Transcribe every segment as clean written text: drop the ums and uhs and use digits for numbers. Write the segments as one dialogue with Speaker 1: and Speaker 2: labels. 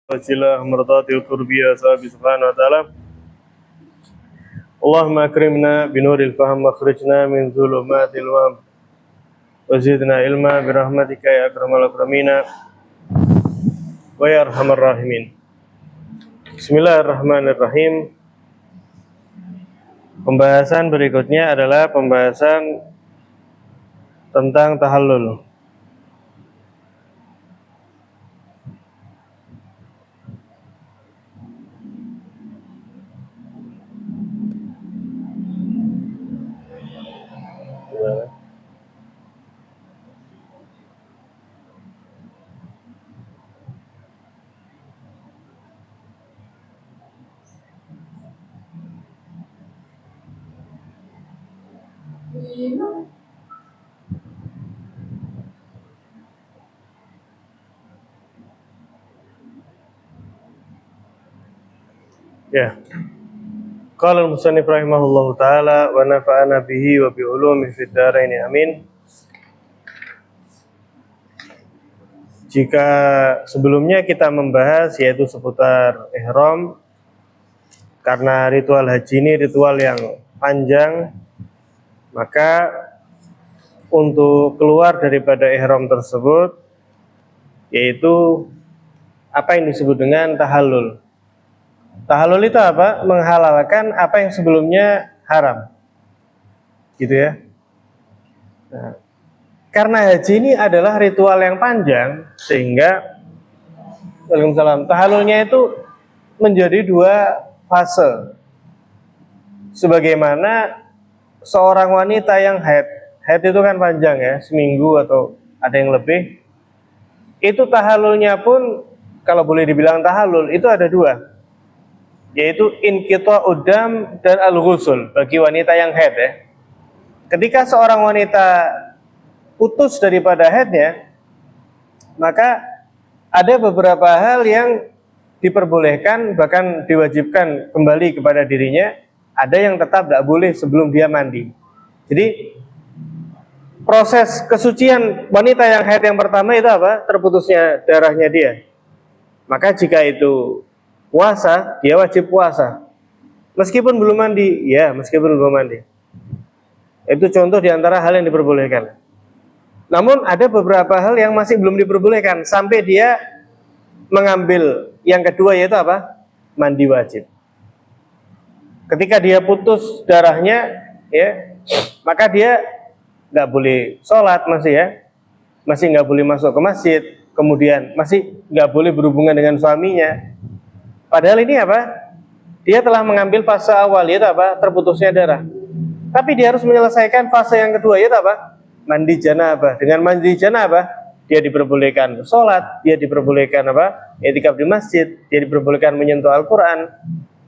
Speaker 1: وسيلة مرضات القربية سبحانه وتعالى. اللهم أكرمنا بنور الفهم واخرجنا من ظلمات الوهم وزدنا علما برحمتك يا أكرم الأكرمين ويا أرحم الراحمين. Bismillahirrahmanirrahim. Pembahasan berikutnya adalah pembahasan tentang tahallul. Ya. Qala al-musannif rahimahullahu taala wa nafa'ana bihi wa bi ulumi fid dharain amin. Jika sebelumnya kita membahas yaitu seputar ihram, karena ritual haji ini ritual yang panjang, maka untuk keluar daripada ihram tersebut yaitu apa yang disebut dengan tahallul. Tahallul itu apa? Menghalalkan apa yang sebelumnya haram. Gitu ya. Nah, karena haji ini adalah ritual yang panjang, sehingga Waalaikumsalam, tahallulnya itu menjadi dua fase. Sebagaimana seorang wanita yang haid itu kan panjang ya, seminggu atau ada yang lebih. Itu tahallulnya pun kalau boleh dibilang tahallul itu ada dua, yaitu inqita'ud dam dan al-ghusl bagi wanita yang haid ya. Ketika seorang wanita putus daripada haidnya, maka ada beberapa hal yang diperbolehkan bahkan diwajibkan kembali kepada dirinya, ada yang tetap tidak boleh sebelum dia mandi. Jadi proses kesucian wanita yang haid yang pertama itu apa? Terputusnya darahnya dia. Maka jika itu puasa, dia wajib puasa. Meskipun belum mandi, ya meskipun belum mandi. Itu contoh diantara hal yang diperbolehkan. Namun ada beberapa hal yang masih belum diperbolehkan sampai dia mengambil yang kedua, yaitu apa? Mandi wajib. Ketika dia putus darahnya, ya, maka dia nggak boleh sholat masih ya, masih nggak boleh masuk ke masjid, kemudian masih nggak boleh berhubungan dengan suaminya. Padahal ini apa? Dia telah mengambil fase awal, yaitu apa? Terputusnya darah. Tapi dia harus menyelesaikan fase yang kedua, yaitu apa? Mandi janabah. Dengan mandi janabah, dia diperbolehkan sholat, dia diperbolehkan apa? I'tikaf di masjid, dia diperbolehkan menyentuh Al-Quran.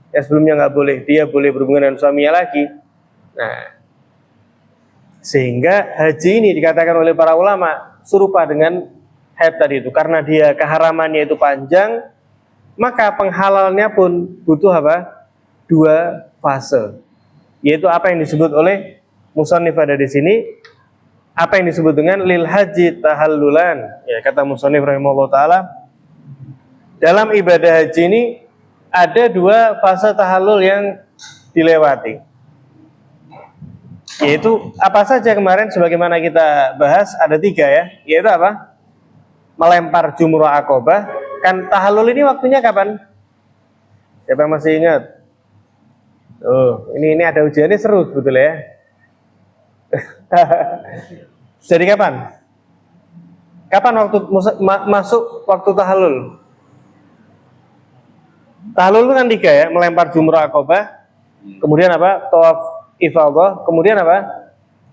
Speaker 1: Yang sebelumnya nggak boleh, dia boleh berhubungan dengan suaminya lagi. Nah, sehingga haji ini dikatakan oleh para ulama serupa dengan haid tadi itu, karena dia keharamannya itu panjang, maka penghalalnya pun butuh apa? Dua fase, yaitu apa yang disebut oleh musannif ada di sini, apa yang disebut dengan lil haji tahallulan. Ya, kata musannif rahimahullah taala, dalam ibadah haji ini ada dua fase tahallul yang dilewati. Yaitu apa saja kemarin sebagaimana kita bahas, ada tiga ya, yaitu apa? Melempar jumrah akobah. Kan tahallul ini waktunya kapan? Siapa yang masih ingat? Ini ada ujiannya seru sebetulnya ya. Jadi kapan? Kapan waktu masuk waktu tahallul? Tahallul itu kan tiga ya, melempar jumrah akobah, kemudian apa? Tawaf ifadah, kemudian apa?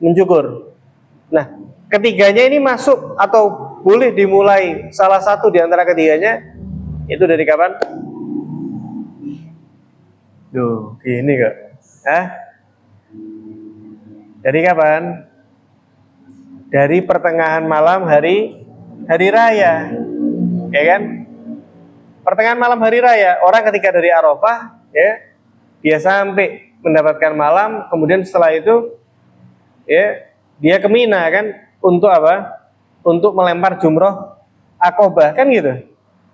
Speaker 1: Mencukur. Nah, ketiganya ini masuk atau boleh dimulai salah satu di antara ketiganya, itu dari kapan? Duh, gini kok. Dari kapan? Dari pertengahan malam hari raya. Ya kan? Pertengahan malam hari raya, orang ketika dari Arafah, ya, dia sampai mendapatkan malam, kemudian setelah itu, ya, dia ke Mina kan, untuk apa? Untuk melempar jumroh akobah kan gitu.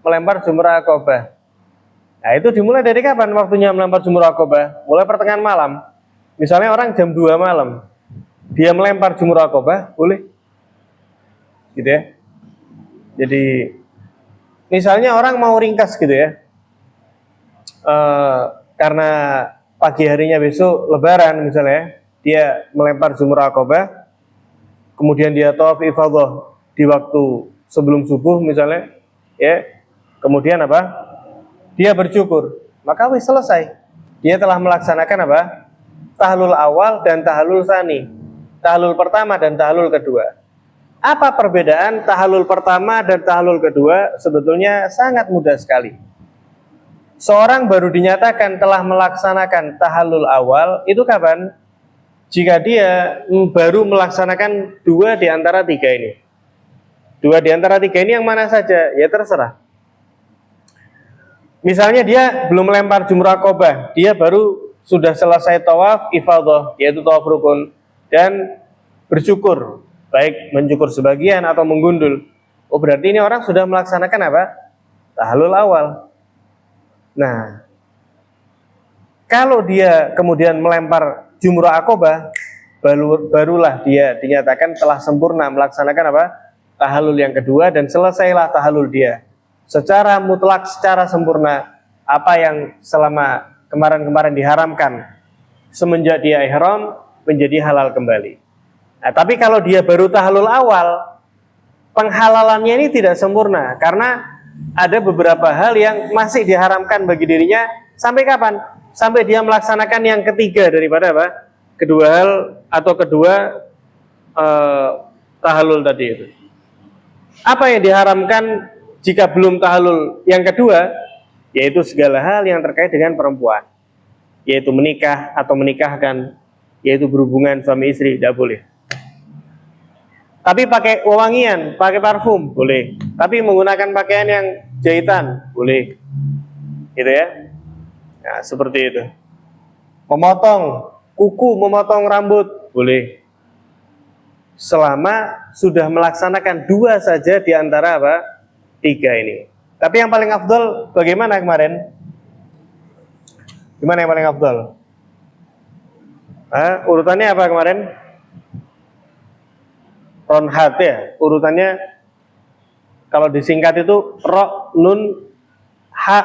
Speaker 1: melempar jumrah akobah. Nah itu dimulai dari kapan waktunya melempar jumrah akobah? Mulai pertengahan malam. Misalnya orang jam 2 malam, dia melempar jumrah akobah, boleh. Gitu ya. Jadi misalnya orang mau ringkas gitu ya, karena pagi harinya besok lebaran misalnya, dia melempar jumrah akobah, kemudian dia tawaf ifadah di waktu sebelum subuh misalnya, ya, kemudian apa? Dia bersyukur, maka wis selesai. Dia telah melaksanakan apa? Tahlul awal dan tahlul tsani. Tahlul pertama dan tahlul kedua. Apa perbedaan tahlul pertama dan tahlul kedua? Sebetulnya sangat mudah sekali. Seorang baru dinyatakan telah melaksanakan tahallul awal itu kapan? Jika dia baru melaksanakan 2 di antara 3 ini. 2 di antara 3 ini yang mana saja? Ya terserah. Misalnya dia belum melempar jumrah akobah, dia baru sudah selesai tawaf ifadah, yaitu tawaf rukun, dan bersyukur, baik mensyukur sebagian atau menggundul. Oh berarti ini orang sudah melaksanakan apa? Tahallul awal. Nah, kalau dia kemudian melempar jumrah akobah, barulah dia dinyatakan telah sempurna melaksanakan apa? Tahallul yang kedua, dan selesailah tahallul dia secara mutlak, secara sempurna apa yang selama kemarin-kemarin diharamkan semenjak dia ihram menjadi halal kembali. Nah, tapi kalau dia baru tahallul awal, penghalalannya ini tidak sempurna karena ada beberapa hal yang masih diharamkan bagi dirinya. Sampai kapan? Sampai dia melaksanakan yang ketiga daripada apa? Kedua hal atau kedua tahallul tadi itu. Apa yang diharamkan jika belum tahallul yang kedua? Yaitu segala hal yang terkait dengan perempuan, yaitu menikah atau menikahkan, yaitu berhubungan suami istri, tidak boleh. Tapi pakai wewangian, pakai parfum, boleh. Tapi menggunakan pakaian yang jahitan, boleh. Gitu ya. Nah, seperti itu. Memotong kuku, memotong rambut, boleh. Selama sudah melaksanakan 2 saja di antara apa? 3 ini. Tapi yang paling afdol bagaimana kemarin? Gimana yang paling afdol? Urutannya apa kemarin? Ronhat ya. Urutannya kalau disingkat itu ro, nun, ha,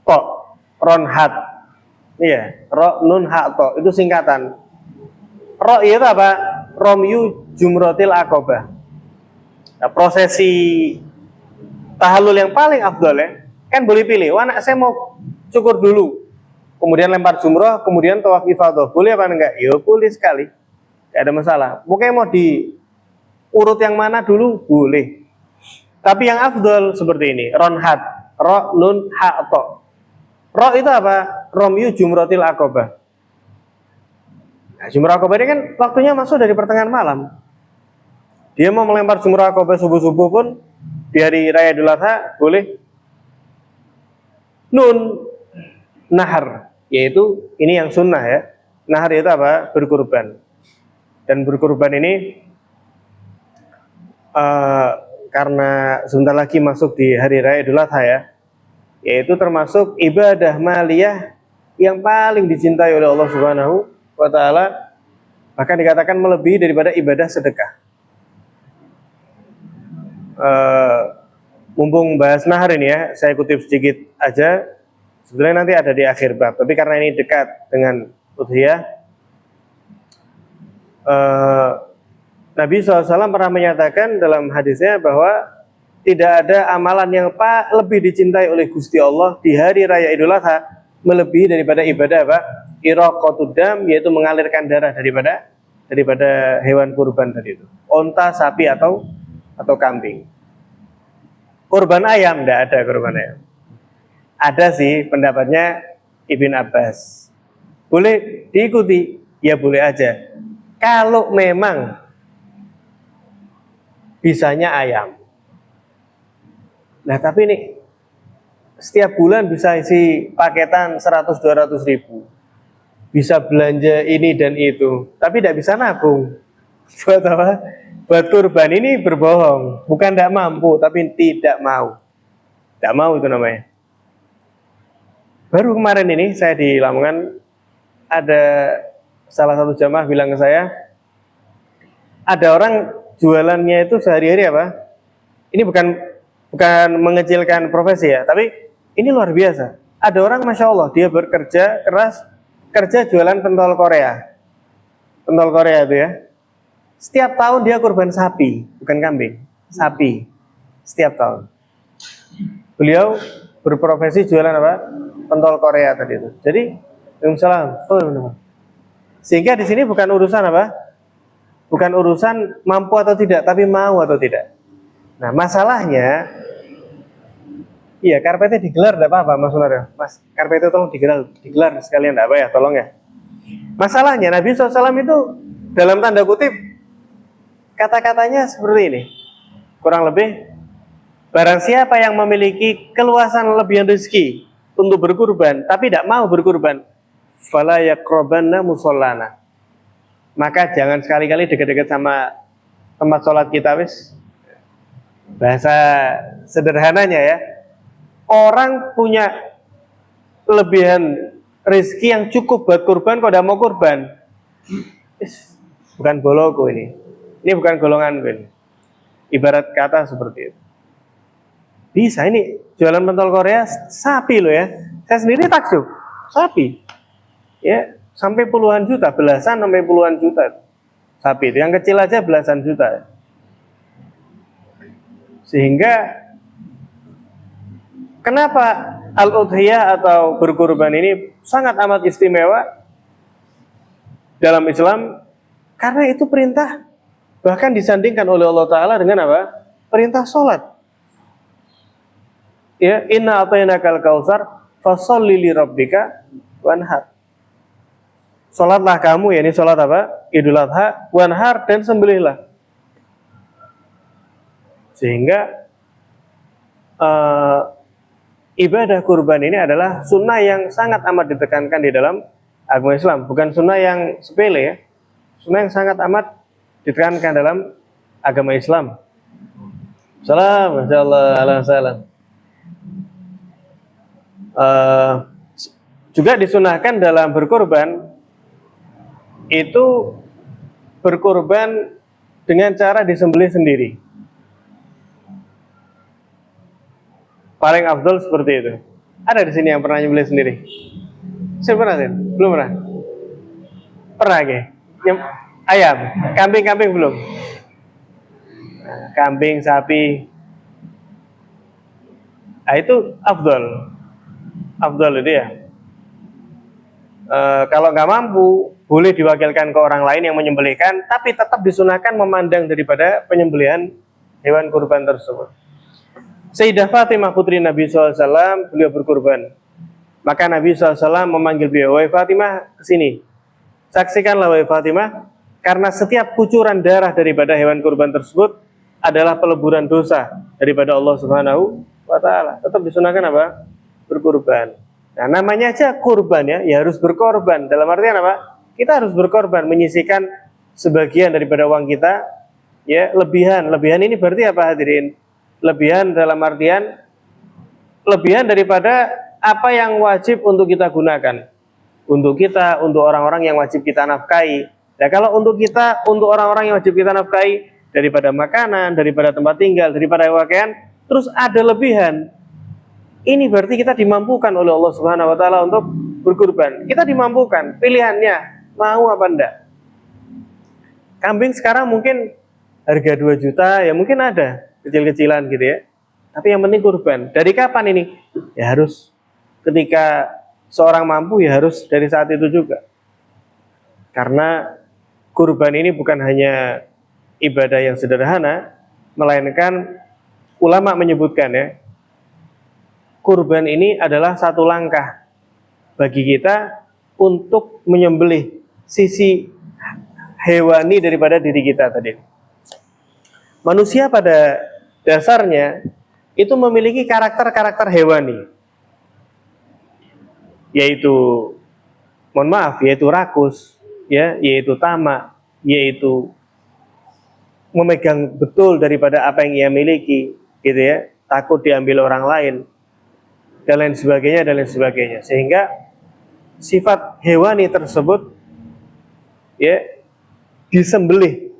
Speaker 1: to. Ronhat. Iya, ro, nun, ha, to. Itu singkatan. Ro itu apa? Romyu jumrotil akobah. Nah, prosesi tahallul yang paling afdol ya, kan boleh pilih. Wah, anak saya mau cukur dulu, kemudian lempar jumroh, kemudian tawaf ifadah. Boleh apa enggak? Ya boleh sekali, tidak ada masalah. Mungkin mau di urut yang mana dulu? Boleh. Tapi yang afdol seperti ini, ronhat, ro, nun, ha, to. Ro itu apa? Romyu jumrotil akobah. Nah, jumrah akobah ini kan waktunya masuk dari pertengahan malam. Dia mau melempar jumrah akobah subuh-subuh pun di hari raya Idul Adha boleh. Nun, nahar, yaitu ini yang sunnah ya. Nahar itu apa? Berkurban. Dan berkurban ini karena sebentar lagi masuk di hari raya Idul Adha ya, yaitu termasuk ibadah maliyah yang paling dicintai oleh Allah Subhanahu wa ta'ala, bahkan dikatakan melebihi daripada ibadah sedekah. Mumpung bahas nahar ini ya, saya kutip sedikit aja. Sebenarnya nanti ada di akhir bab, tapi karena ini dekat dengan udhiyah, Nabi SAW pernah menyatakan dalam hadisnya bahwa tidak ada amalan yang lebih dicintai oleh Gusti Allah di hari raya Idul Adha melebihi daripada ibadah apa? Iraqatud dam, yaitu mengalirkan darah daripada hewan kurban tadi itu, onta, sapi atau kambing. Kurban ayam tidak ada kurban ayam. Ada sih pendapatnya Ibn Abbas. Boleh diikuti, ya boleh aja. Kalau memang bisanya ayam. Nah tapi ini setiap bulan bisa isi paketan 100-200 ribu. Bisa belanja ini dan itu, tapi tidak bisa nabung. Buat apa? Buat kurban ini berbohong, bukan tidak mampu, tapi tidak mau. Tidak mau itu namanya. Baru kemarin ini saya di Lamongan, ada salah satu jamaah bilang ke saya, ada orang jualannya itu sehari-hari apa? Ini bukan mengecilkan profesi ya, tapi ini luar biasa. Ada orang Masya Allah, dia bekerja keras, kerja jualan pentol Korea. Pentol Korea itu ya. Setiap tahun dia kurban sapi, bukan kambing, sapi. Setiap tahun. Beliau berprofesi jualan apa? Pentol Korea tadi itu. Jadi, Waalaikumsalam. Oh, sehingga di sini bukan urusan apa? Bukan urusan mampu atau tidak, tapi mau atau tidak. Nah, masalahnya, iya karpetnya digelar tidak apa-apa, Mas Saudara. Mas, karpetnya tolong digelar sekalian tidak apa ya, tolong ya. Masalahnya Nabi SAW itu dalam tanda kutip kata-katanya seperti ini, kurang lebih, barang siapa yang memiliki keluasan lebihan rezeki untuk berkurban, tapi tidak mau berkurban, fala yaqrabanna musallana. Maka jangan sekali-kali dekat-dekat sama tempat sholat kita, wis. Bahasa sederhananya ya, orang punya kelebihan rezeki yang cukup buat kurban, kok tidak mau kurban, bukan boloku ini bukan golongan ini. Ibarat kata seperti itu. Bisa ini jualan pentol Korea sapi loh ya. Saya sendiri takjub, sapi. Ya, sampai puluhan juta, belasan sampai puluhan juta. Sapi itu yang kecil aja belasan juta. Sehingga kenapa al-udhiyah atau berkurban ini sangat amat istimewa dalam Islam? Karena itu perintah, bahkan disandingkan oleh Allah Ta'ala dengan apa? Perintah sholat. Ya, inna atainakal kautsar fasholli li rabbika wanhar. Sholatlah kamu, ya ini sholat apa? Idul Adha, wanhar, dan sembelihlah. Sehingga ibadah kurban ini adalah sunnah yang sangat amat ditekankan di dalam agama Islam. Bukan sunnah yang sepele ya, sunnah yang sangat amat ditekankan dalam agama Islam. Salam, masyaallah, alhamdulillah. Juga disunahkan dalam berkorban itu berkorban dengan cara disembelih sendiri. Paling afdol seperti itu. Ada di sini yang pernah nyembelih sendiri? Saya pernah sih? Belum pernah? Pernah ke? Ayam, kambing belum? Kambing, sapi. Nah, itu afdol itu ya. Kalau nggak mampu, boleh diwakilkan ke orang lain yang menyembelihkan, tapi tetap disunahkan memandang daripada penyembelihan hewan kurban tersebut. Sayyidah Fatimah putri Nabi SAW, beliau berkurban. Maka Nabi SAW memanggil beliau, wahai Fatimah, kesini. Saksikanlah wahai Fatimah, karena setiap kucuran darah daripada hewan kurban tersebut adalah peleburan dosa daripada Allah Subhanahu wa Ta'ala. Tetap disunahkan apa? Berkurban. Nah, namanya aja kurban ya harus berkorban. Dalam artian apa? Kita harus berkorban, menyisihkan sebagian daripada uang kita, ya lebihan. Lebihan ini berarti apa hadirin? Lebihan dalam artian lebihan daripada apa yang wajib untuk kita gunakan. Untuk kita, untuk orang-orang yang wajib kita nafkahi. Nah, kalau untuk kita, untuk orang-orang yang wajib kita nafkahi, daripada makanan, daripada tempat tinggal, daripada pakaian, terus ada lebihan. Ini berarti kita dimampukan oleh Allah Subhanahu wa Ta'ala untuk berkurban. Kita dimampukan, pilihannya mau apa enggak. Kambing sekarang mungkin harga 2 juta, ya mungkin ada kecil-kecilan gitu ya. Tapi yang penting kurban. Dari kapan ini? Ya harus ketika seorang mampu, ya harus dari saat itu juga. Karena kurban ini bukan hanya ibadah yang sederhana, melainkan ulama menyebutkan ya, kurban ini adalah satu langkah bagi kita untuk menyembelih sisi hewani daripada diri kita tadi. Manusia pada dasarnya itu memiliki karakter-karakter hewani, yaitu, mohon maaf, yaitu rakus, ya, yaitu tamak, yaitu memegang betul daripada apa yang ia miliki, gitu ya. takut diambil orang lain, dan lain sebagainya, dan lain sebagainya. Sehingga sifat hewani tersebut ya disembelih,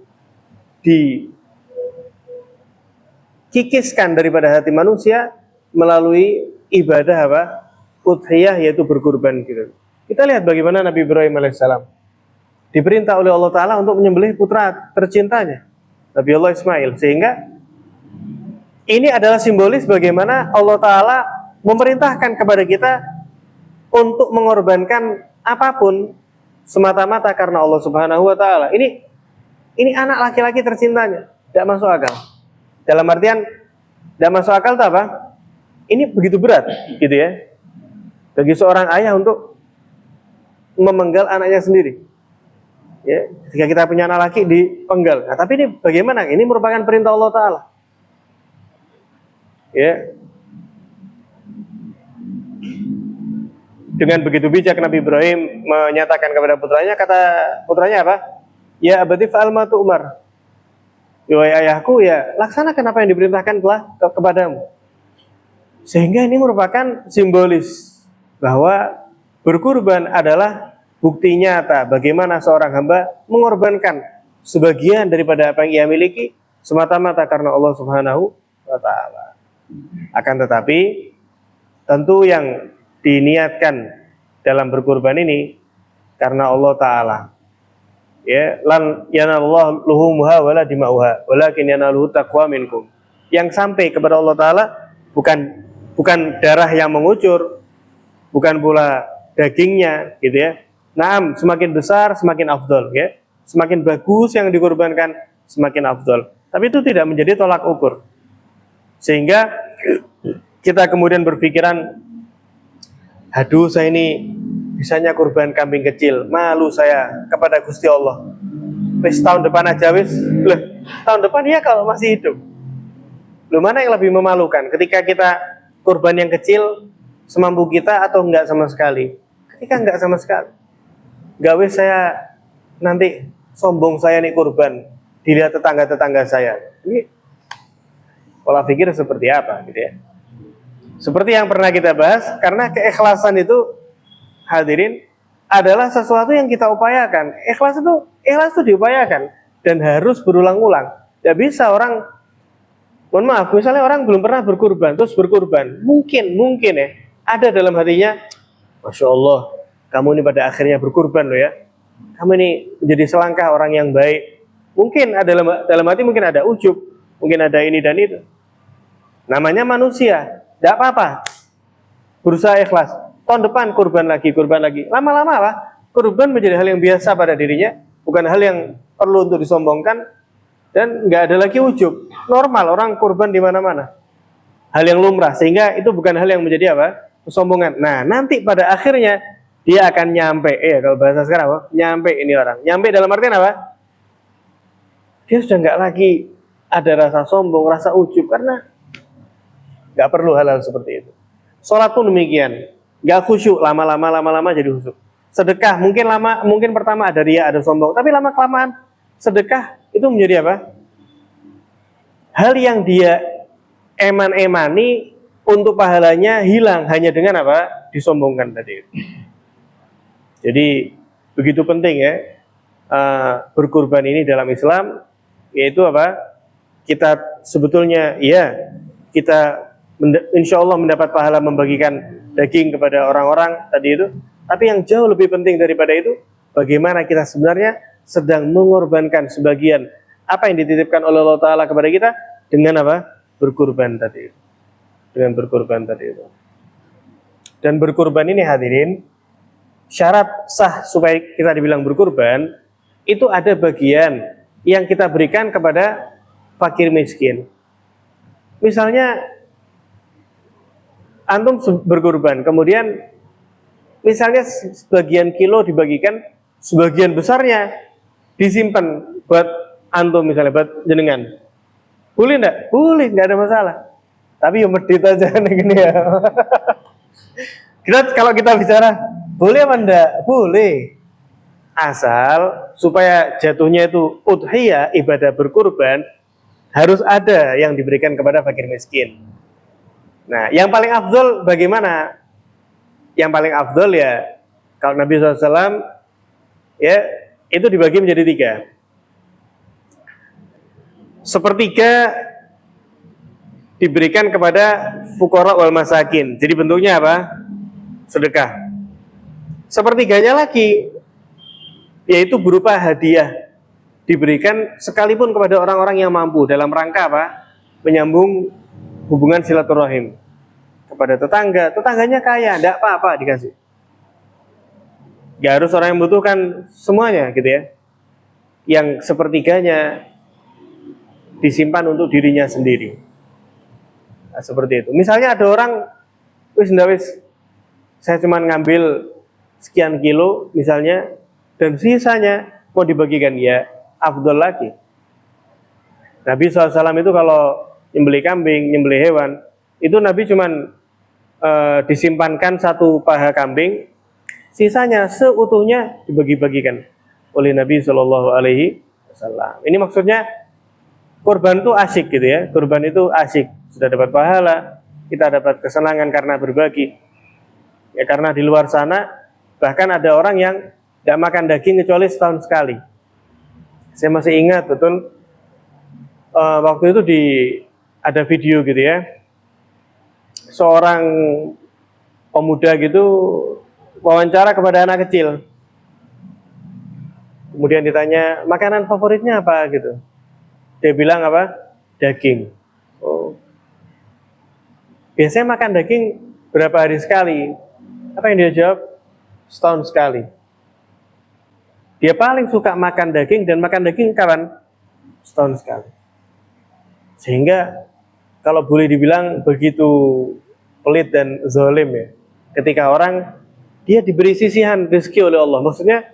Speaker 1: dikikiskan daripada hati manusia melalui ibadah apa? Udhiyah, yaitu berkurban gitu. Kita lihat bagaimana Nabi Ibrahim alaihissalam diperintah oleh Allah Ta'ala untuk menyembelih putra tercintanya, Nabi Allah Ismail. Sehingga ini adalah simbolis bagaimana Allah Ta'ala memerintahkan kepada kita untuk mengorbankan apapun semata-mata karena Allah Subhanahu wa Ta'ala. Ini anak laki-laki tercintanya, tidak masuk akal. Dalam artian tidak masuk akal itu apa? Ini begitu berat, gitu ya, bagi seorang ayah untuk memenggal anaknya sendiri. Ya, ketika kita punya anak laki dipenggal. Nah, tapi ini bagaimana? Ini merupakan perintah Allah Ta'ala. Ya. Dengan begitu bijak Nabi Ibrahim menyatakan kepada putranya, kata putranya apa? Ya abati fa'al ma tu'mar. Wahai ayahku, ya laksanakan apa yang diperintahkan telah kepadamu. Sehingga ini merupakan simbolis bahwa berkurban adalah bukti nyata bagaimana seorang hamba mengorbankan sebagian daripada apa yang ia miliki semata-mata karena Allah Subhanahu wa Ta'ala. Akan tetapi tentu yang diniatkan dalam berkurban ini karena Allah Ta'ala. Ya, lan yanallahu luhumha wala dimauha walakin yanaluhu taqwa minkum. Yang sampai kepada Allah Ta'ala bukan darah yang mengucur, bukan pula dagingnya, gitu ya. Naam, semakin besar semakin afdol, ya. Semakin bagus yang dikorbankan semakin afdol. Tapi itu tidak menjadi tolak ukur. Sehingga kita kemudian berpikiran, aduh saya ini bisanya kurban kambing kecil, malu saya kepada Gusti Allah. Wis tahun depan aja wis. Loh, tahun depan ya kalau masih hidup. Loh, mana yang lebih memalukan? Ketika kita kurban yang kecil semampu kita atau enggak sama sekali? Ketika enggak sama sekali. Enggak wis saya nanti sombong saya nih kurban, dilihat tetangga-tetangga saya. Ini pola pikir seperti apa gitu ya? Seperti yang pernah kita bahas, karena keikhlasan itu hadirin adalah sesuatu yang kita upayakan. Ikhlas itu diupayakan dan harus berulang-ulang. Tidak bisa orang, mohon maaf, misalnya orang belum pernah berkurban terus berkurban, mungkin ya ada dalam hatinya, Masya Allah, kamu ini pada akhirnya berkurban loh ya, kamu ini menjadi selangkah orang yang baik. Mungkin ada dalam hati, mungkin ada ujub, mungkin ada ini dan itu. Namanya manusia, tidak apa-apa, berusaha ikhlas. Tahun depan kurban lagi. Lama-lama lah, kurban menjadi hal yang biasa pada dirinya, bukan hal yang perlu untuk disombongkan, dan nggak ada lagi ujub. Normal orang kurban di mana-mana, hal yang lumrah, sehingga itu bukan hal yang menjadi apa? Kesombongan. Nah, nanti pada akhirnya dia akan nyampe. Kalau bahasa sekarang apa? Nyampe ini orang. Nyampe dalam artian apa? Dia sudah nggak lagi ada rasa sombong, rasa ujub, karena nggak perlu hal-hal seperti itu. Sholat pun demikian. Gak khusyuk, lama-lama jadi khusyuk. Sedekah mungkin pertama ada riya, ada sombong, tapi lama kelamaan sedekah itu menjadi apa? Hal yang dia eman-emani untuk pahalanya hilang hanya dengan apa? Disombongkan tadi. Jadi begitu penting ya berkurban ini dalam Islam, yaitu apa? Kita sebetulnya ya kita insya Allah mendapat pahala membagikan daging kepada orang-orang tadi itu. Tapi yang jauh lebih penting daripada itu, bagaimana kita sebenarnya sedang mengorbankan sebagian apa yang dititipkan oleh Allah Ta'ala kepada kita dengan apa? Berkurban tadi itu. Dengan berkurban tadi itu. Dan berkurban ini hadirin, syarat sah supaya kita dibilang berkurban, itu ada bagian yang kita berikan kepada fakir miskin. Misalnya antum berkurban, kemudian misalnya sebagian kilo dibagikan, sebagian besarnya disimpan buat antum, misalnya buat jenengan. Boleh enggak? Boleh, enggak ada masalah. Tapi ya medit aja gini ya. Kalau kita bicara boleh apa enggak? Boleh. Asal supaya jatuhnya itu udhiyah, ibadah berkurban, harus ada yang diberikan kepada fakir miskin. Nah, yang paling afdol bagaimana? Yang paling afdol ya kalau Nabi SAW ya itu dibagi menjadi 3. Sepertiga diberikan kepada fuqara wal masakin. Jadi bentuknya apa? Sedekah. Sepertiganya lagi yaitu berupa hadiah, diberikan sekalipun kepada orang-orang yang mampu dalam rangka apa? Menyambung hubungan silaturahim kepada tetangga. Tetangganya kaya, tidak apa-apa dikasih. Gak harus orang yang membutuhkan semuanya gitu ya. Yang sepertiganya disimpan untuk dirinya sendiri. Nah, seperti itu. Misalnya ada orang saya cuma ngambil sekian kilo misalnya dan sisanya mau dibagikan, ya afdol lagi. Nabi SAW itu kalau nyembelih kambing, nyembelih hewan, itu Nabi cuman disimpankan satu paha kambing, sisanya seutuhnya dibagi-bagikan oleh Nabi SAW. Ini maksudnya kurban itu asyik gitu ya. Kurban itu asyik, sudah dapat pahala, kita dapat kesenangan karena berbagi. Ya karena di luar sana bahkan ada orang yang tidak makan daging kecuali setahun sekali. Saya masih ingat betul waktu itu ada video gitu ya. Seorang pemuda gitu wawancara kepada anak kecil. Kemudian ditanya, makanan favoritnya apa gitu. Dia bilang apa? Daging. Oh. Biasanya makan daging berapa hari sekali? Apa yang dia jawab? Setahun sekali. Dia paling suka makan daging, dan makan daging kapan? Setahun sekali. Sehingga kalau boleh dibilang begitu pelit dan zalim ya. Ketika orang dia diberi sisihan rezeki oleh Allah, maksudnya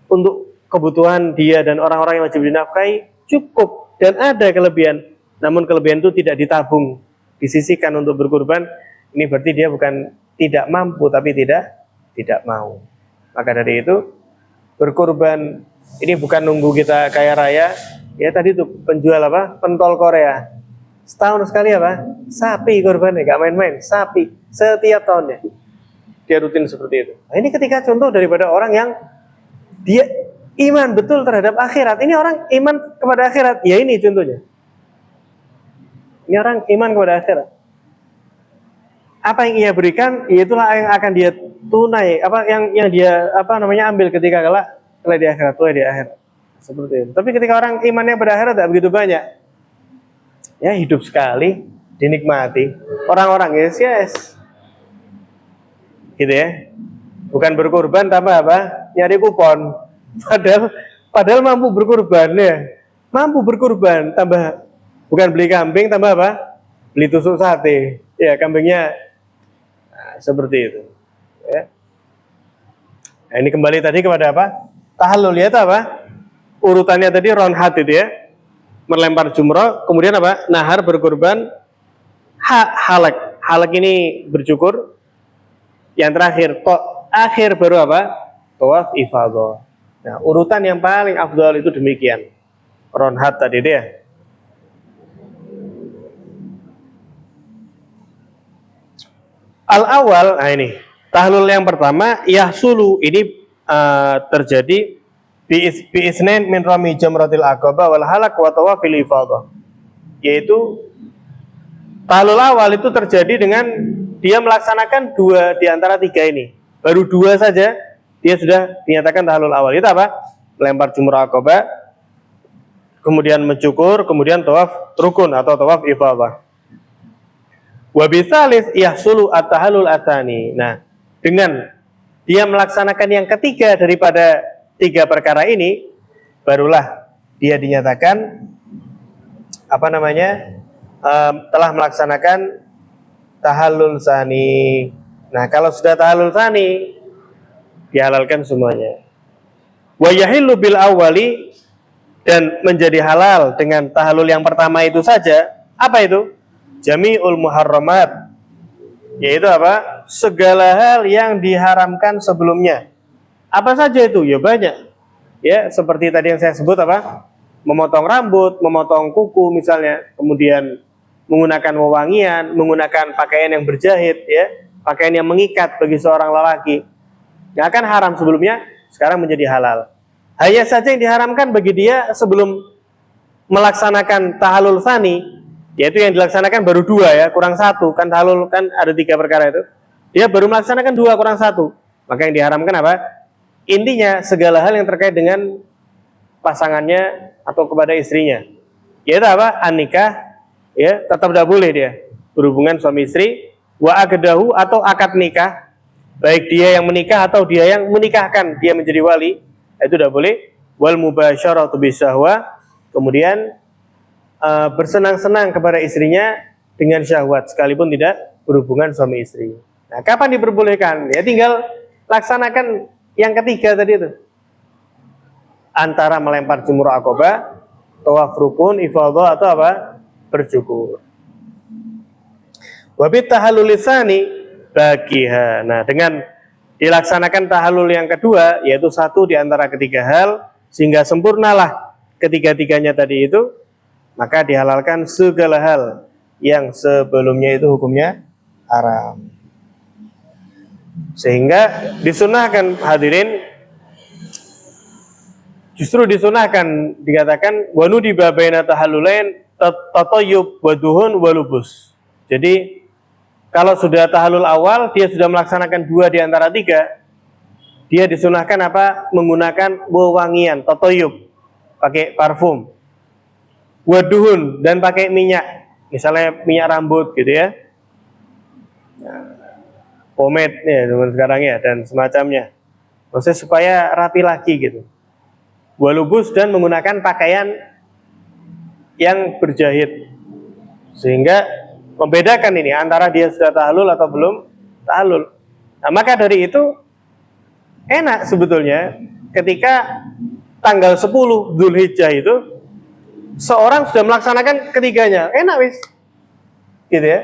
Speaker 1: untuk kebutuhan dia dan orang-orang yang wajib dinafkahi cukup dan ada kelebihan, namun kelebihan itu tidak ditabung, disisihkan untuk berkurban. Ini berarti dia bukan tidak mampu, tapi tidak mau. Maka dari itu berkurban ini bukan nunggu kita kaya raya. Ya tadi tuh penjual apa? Pentol Korea. Setahun sekali apa? Sapi kurbannya, gak main-main. Sapi setiap tahunnya. Dia rutin seperti itu. Nah, ini ketika contoh daripada orang yang dia iman betul terhadap akhirat. Ini orang iman kepada akhirat. Ya ini contohnya. Ini orang iman kepada akhirat. Apa yang ia berikan, itulah yang akan dia tunai. Apa yang dia ambil ketika kelak di akhirat, di akhirat. Seperti itu. Tapi ketika orang imannya pada akhirat tidak begitu banyak, ya hidup sekali dinikmati. Orang-orang yes, gitu ya. Bukan berkorban tambah apa? Nyari kupon. Padahal mampu berkorban ya. Mampu berkorban tambah bukan beli kambing tambah apa? Beli tusuk sate. Ya kambingnya seperti itu. Ya. Nah, ini kembali tadi kepada apa? Tahallul ya, apa? Urutannya tadi ronhat itu ya. Melempar jumrah, kemudian apa? Nahar berkurban, halak. Halak ini bercukur. Yang terakhir, akhir baru apa? Tawaf ifadah. Nah, urutan yang paling afdal itu demikian. Ronhat tadi dia. Al-awal, nah ini tahlul yang pertama, yahsulu ini terjadi bi'isnain min rami jamratil aqabah wal halak wa tawafil ifadah. Yaitu tahlul awal itu terjadi dengan dia melaksanakan 2 di antara 3 ini. Baru 2 saja dia sudah dinyatakan tahlul awal. Itu apa? Melempar jumrah aqabah, kemudian mencukur, kemudian tawaf rukun atau tawaf ifadah. Wa bisalis yahsulu at-tahallul atani. Nah, dengan dia melaksanakan yang ketiga daripada 3 perkara ini, barulah dia dinyatakan telah melaksanakan tahallul tsani. Nah, kalau sudah tahallul tsani, dihalalkan semuanya. Wa yahillu bil awwali, dan menjadi halal dengan tahallul yang pertama itu saja. Apa itu? Jami'ul muharramat, yaitu apa? Segala hal yang diharamkan sebelumnya. Apa saja itu? Ya banyak. Ya, seperti tadi yang saya sebut apa? Memotong rambut, memotong kuku misalnya, kemudian menggunakan wewangian, menggunakan pakaian yang berjahit, ya, pakaian yang mengikat bagi seorang lelaki, yang akan haram sebelumnya, sekarang menjadi halal. Hanya saja yang diharamkan bagi dia sebelum melaksanakan tahallul tsani, yaitu yang dilaksanakan baru dua, ya, kurang satu, kan tahallul kan ada 3 perkara itu, dia baru melaksanakan 2 kurang satu, maka yang diharamkan apa? Intinya segala hal yang terkait dengan pasangannya atau kepada istrinya, yaitu apa? An-nikah, ya, tetap tidak boleh dia berhubungan suami istri, wa akdahu atau akad nikah, baik dia yang menikah atau dia yang menikahkan, dia menjadi wali, itu tidak boleh. Wal mubasyaratu bisahwa, kemudian bersenang-senang kepada istrinya dengan syahwat sekalipun tidak berhubungan suami istri. Nah, kapan diperbolehkan? Ya tinggal laksanakan yang ketiga tadi itu. Antara melempar jumroh aqobah, tawaf rukun, ifadah atau apa? Bercukur. Wabit tahallul lisani bagiha. Nah, dengan dilaksanakan tahallul yang kedua, yaitu satu di antara ketiga hal, sehingga sempurnalah ketiga-tiganya tadi itu, maka dihalalkan segala hal yang sebelumnya itu hukumnya haram. Sehingga disunahkan, hadirin, justru disunahkan, dikatakan wanu dibabaina tahallulain tatayyub waduhun walubus. Jadi kalau sudah tahallul awal, dia sudah melaksanakan 2 di antara 3, dia disunahkan apa? Menggunakan wewangian, tatayyub, pakai parfum, waduhun, dan pakai minyak, misalnya minyak rambut gitu, ya, pomade ya sekarang ya, dan semacamnya, maksudnya supaya rapi lagi gitu. Walubus, dan menggunakan pakaian yang berjahit, sehingga membedakan ini antara dia sudah tahallul atau belum tahallul. Nah, maka dari itu enak sebetulnya ketika tanggal 10 Dzulhijjah itu seorang sudah melaksanakan ketiganya, enak wis, gitu ya.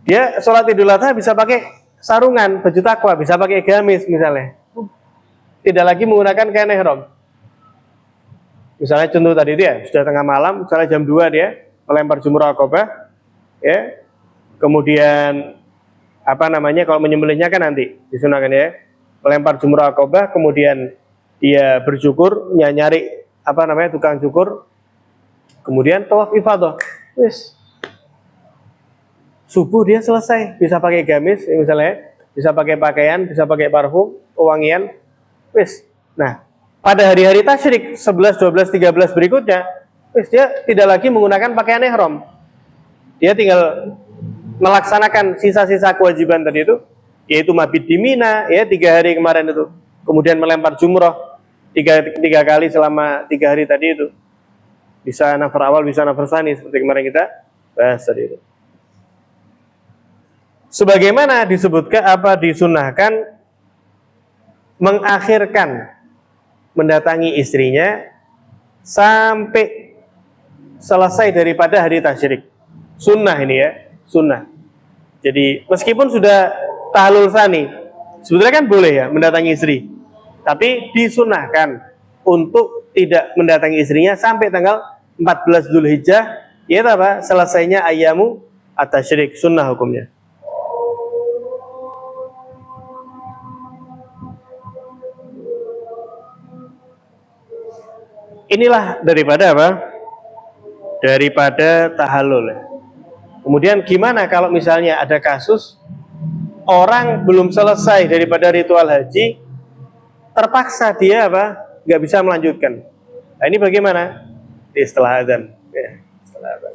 Speaker 1: Dia sholat Idul Adha bisa pakai sarungan, baju takwa, bisa pakai gamis misalnya, tidak lagi menggunakan kain ihram. Misalnya contoh tadi dia sudah tengah malam, misalnya jam 2 dia melempar jumroh aqobah, ya, kemudian apa namanya, kalau menyembelihnya kan nanti disunahkan, ya, melempar jumroh aqobah, kemudian dia bercukur, nyari apa namanya tukang cukur, kemudian tawaf ifadah, wis, subuh dia selesai, bisa pakai gamis, misalnya, bisa pakai pakaian, bisa pakai parfum, wangian, wis. Nah, pada hari-hari tasyrik 11, 12, 13 berikutnya, wis, dia tidak lagi menggunakan pakaian ihram. Dia tinggal melaksanakan sisa-sisa kewajiban tadi itu, yaitu mabit di Mina, ya, 3 hari kemarin itu, kemudian melempar jumroh 3 kali selama 3 hari tadi itu, bisa nafar awal, bisa nafar tsani, seperti kemarin kita bahas tadi itu. Sebagaimana disebutkan apa, disunahkan mengakhirkan mendatangi istrinya sampai selesai daripada hari tasyrik. Sunnah ini, ya, sunnah. Jadi meskipun sudah tahallul tsani, sebetulnya kan boleh ya mendatangi istri, tapi disunahkan untuk tidak mendatangi istrinya sampai tanggal 14 Dzulhijjah, yaitu apa? Selesainya ayyamu at-tasyrik, sunnah hukumnya. Inilah daripada apa? Daripada tahallul. Kemudian gimana kalau misalnya ada kasus orang belum selesai daripada ritual haji, terpaksa dia apa? Nggak bisa melanjutkan. Nah, ini bagaimana? Setelah adzan, ya, setelah adzan.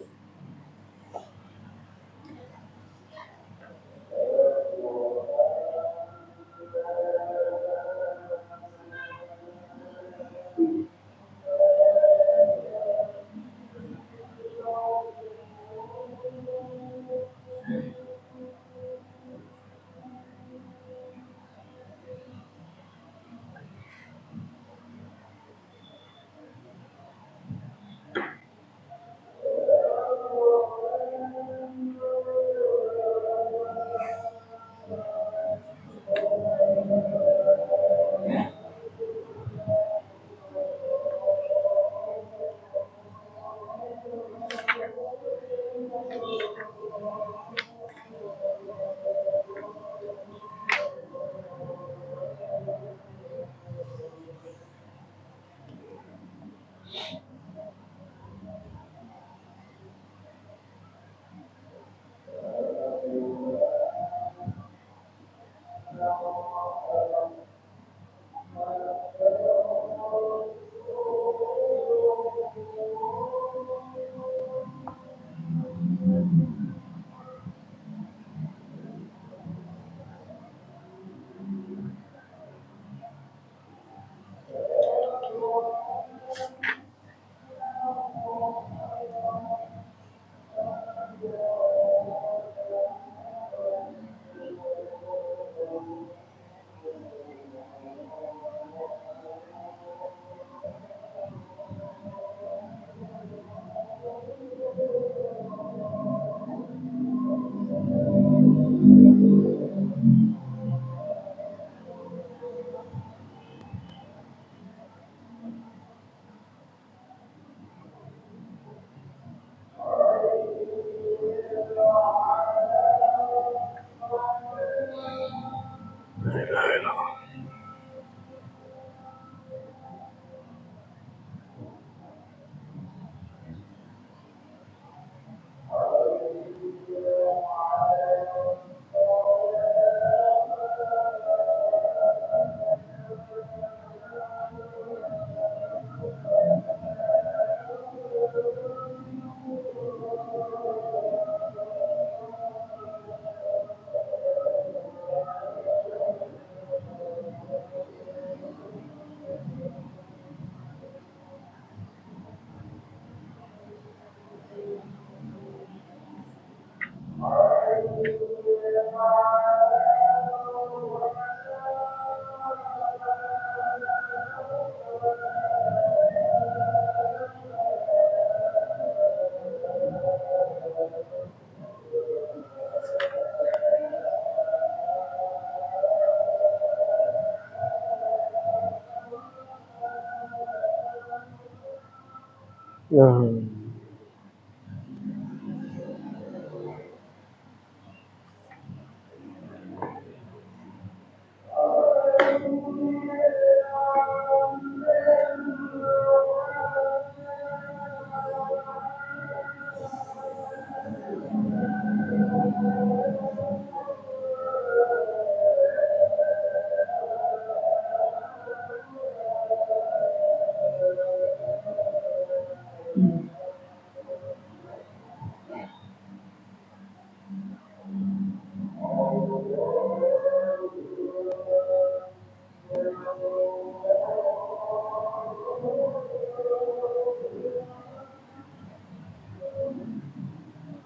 Speaker 1: Hmm.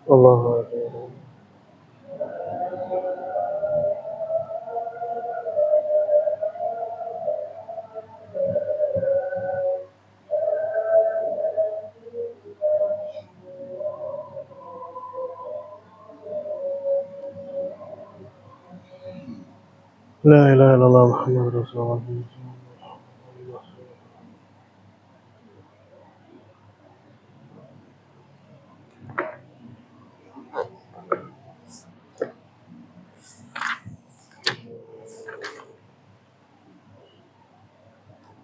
Speaker 1: Allah. La ilaha illallah Muhammad Rasulullah.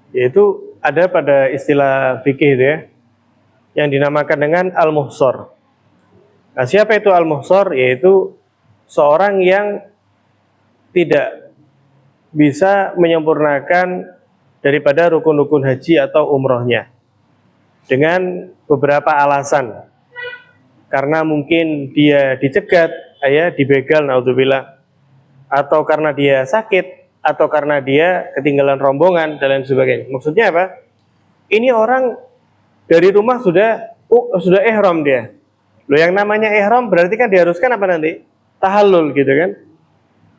Speaker 1: Yaitu ada pada istilah fikih itu ya, yang dinamakan dengan al-muhsor. Nah, siapa itu al-muhsor? Yaitu seorang yang tidak bisa menyempurnakan daripada rukun-rukun haji atau umrohnya dengan beberapa alasan. Karena mungkin dia dicegat, dibegal, naudzubillah, atau karena dia sakit, atau karena dia ketinggalan rombongan dan lain sebagainya. Maksudnya apa? Ini orang dari rumah sudah ihram dia. Loh, yang namanya ihram berarti kan diharuskan apa nanti? Tahallul gitu kan?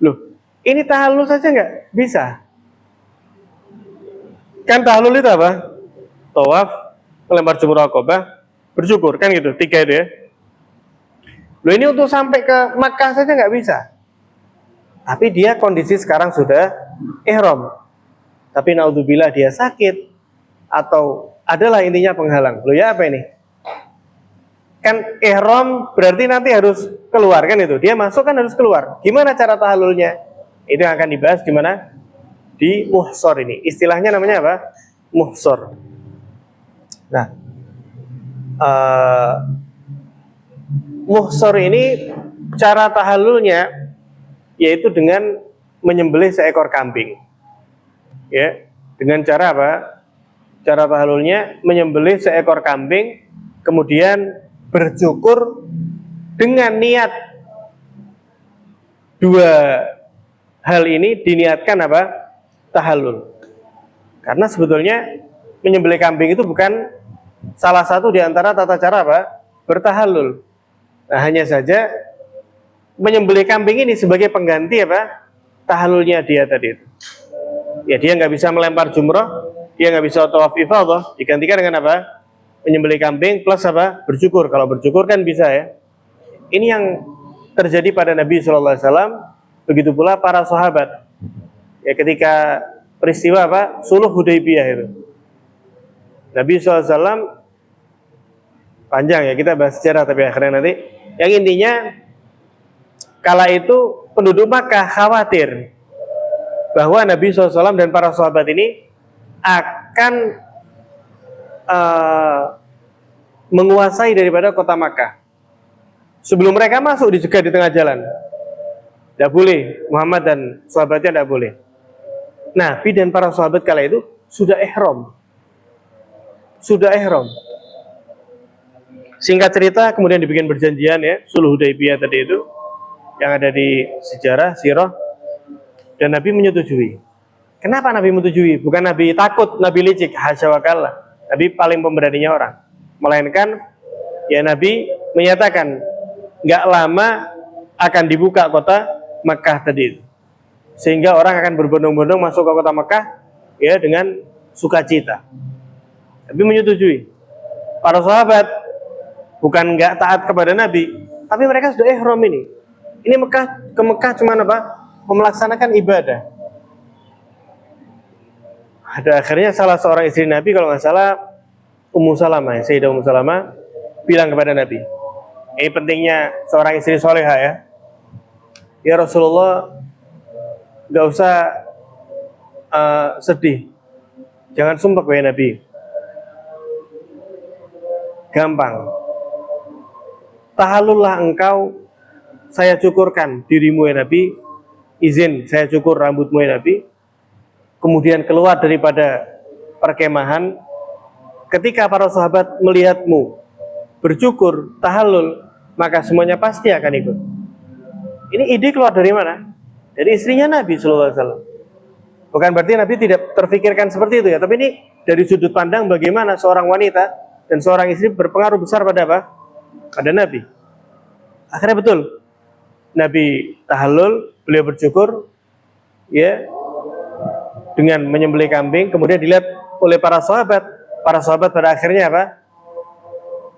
Speaker 1: Loh, ini tahallul saja nggak bisa. Kan tahallul itu apa? Tawaf, melempar jumrah Aqabah, bersyukur kan gitu, 3 itu ya. Loh, ini untuk sampai ke Makkah saja nggak bisa. Tapi dia kondisi sekarang sudah ihram. Tapi naudzubillah dia sakit atau adalah intinya penghalang. Loh ya apa ini? Kan ihram berarti nanti harus keluar kan itu. Dia masuk kan harus keluar. Gimana cara tahallulnya? Itu yang akan dibahas gimana di muhsor ini. Istilahnya namanya apa? Muhsor. Nah, muhsor ini cara tahallulnya yaitu dengan menyembelih seekor kambing. Ya, dengan cara apa? Cara tahallulnya menyembelih seekor kambing, kemudian bercukur dengan niat dua hal ini diniatkan apa? Tahallul. Karena sebetulnya menyembelih kambing itu bukan salah satu di antara tata cara apa? Bertahallul. Nah, hanya saja menyembelih kambing ini sebagai pengganti apa? Tahallulnya dia tadi itu. Ya, dia nggak bisa melempar jumrah, dia nggak bisa tawaf ifadah, digantikan dengan apa? Menyembelih kambing plus apa? Bercukur. Kalau bercukur kan bisa ya. Ini yang terjadi pada Nabi Shallallahu Alaihi Wasallam, begitu pula para sahabat. Ya, ketika peristiwa apa? Suluh Hudaybiyah itu. Nabi Shallallahu Alaihi Wasallam, panjang ya kita bahas sejarah tapi akhirnya nanti. Yang intinya kala itu penduduk Makkah khawatir bahwa Nabi SAW dan para sahabat ini akan menguasai daripada kota Makkah. Sebelum mereka masuk dicegat di tengah jalan. Tidak boleh, Muhammad dan sahabatnya tidak boleh. Nabi dan para sahabat kala itu sudah ihram. Sudah ihram. Singkat cerita, kemudian dibikin perjanjian ya, Sulh Hudaybiyah tadi itu, yang ada di sejarah, sirah, dan Nabi menyetujui. Kenapa Nabi menyetujui? Bukan Nabi takut, Nabi licik, hasya wa kalla. Nabi paling pemberaninya orang. Melainkan, ya Nabi menyatakan, nggak lama akan dibuka kota Mekah tadi itu. Sehingga orang akan berbondong-bondong masuk ke kota Mekah ya dengan sukacita. Nabi menyetujui. Para sahabat bukan nggak taat kepada Nabi, tapi mereka sudah ihram ini. Ini ke Mekah cuma apa? Melaksanakan ibadah. Ada akhirnya salah seorang istri Nabi kalau nggak salah Ummu Salamah, Sayyidah Ummu Salamah bilang kepada Nabi. Ini pentingnya seorang istri soleha ya. Ya Rasulullah, gak usah sedih, jangan sumpah ya Nabi. Gampang, tahallullah engkau, saya cukurkan dirimu ya Nabi, izin saya cukur rambutmu ya Nabi, kemudian keluar daripada perkemahan. Ketika para sahabat melihatmu bercukur, tahallul, maka semuanya pasti akan ikut. Ini ide keluar dari mana? Dari istrinya Nabi Sallallahu Alaihi Wasallam. Bukan berarti Nabi tidak terfikirkan seperti itu ya, tapi ini dari sudut pandang bagaimana seorang wanita dan seorang istri berpengaruh besar pada apa? Pada Nabi. Akhirnya betul, Nabi tahallul, beliau bercukur, ya, dengan menyembelih kambing, kemudian dilihat oleh para sahabat. Para sahabat pada akhirnya apa?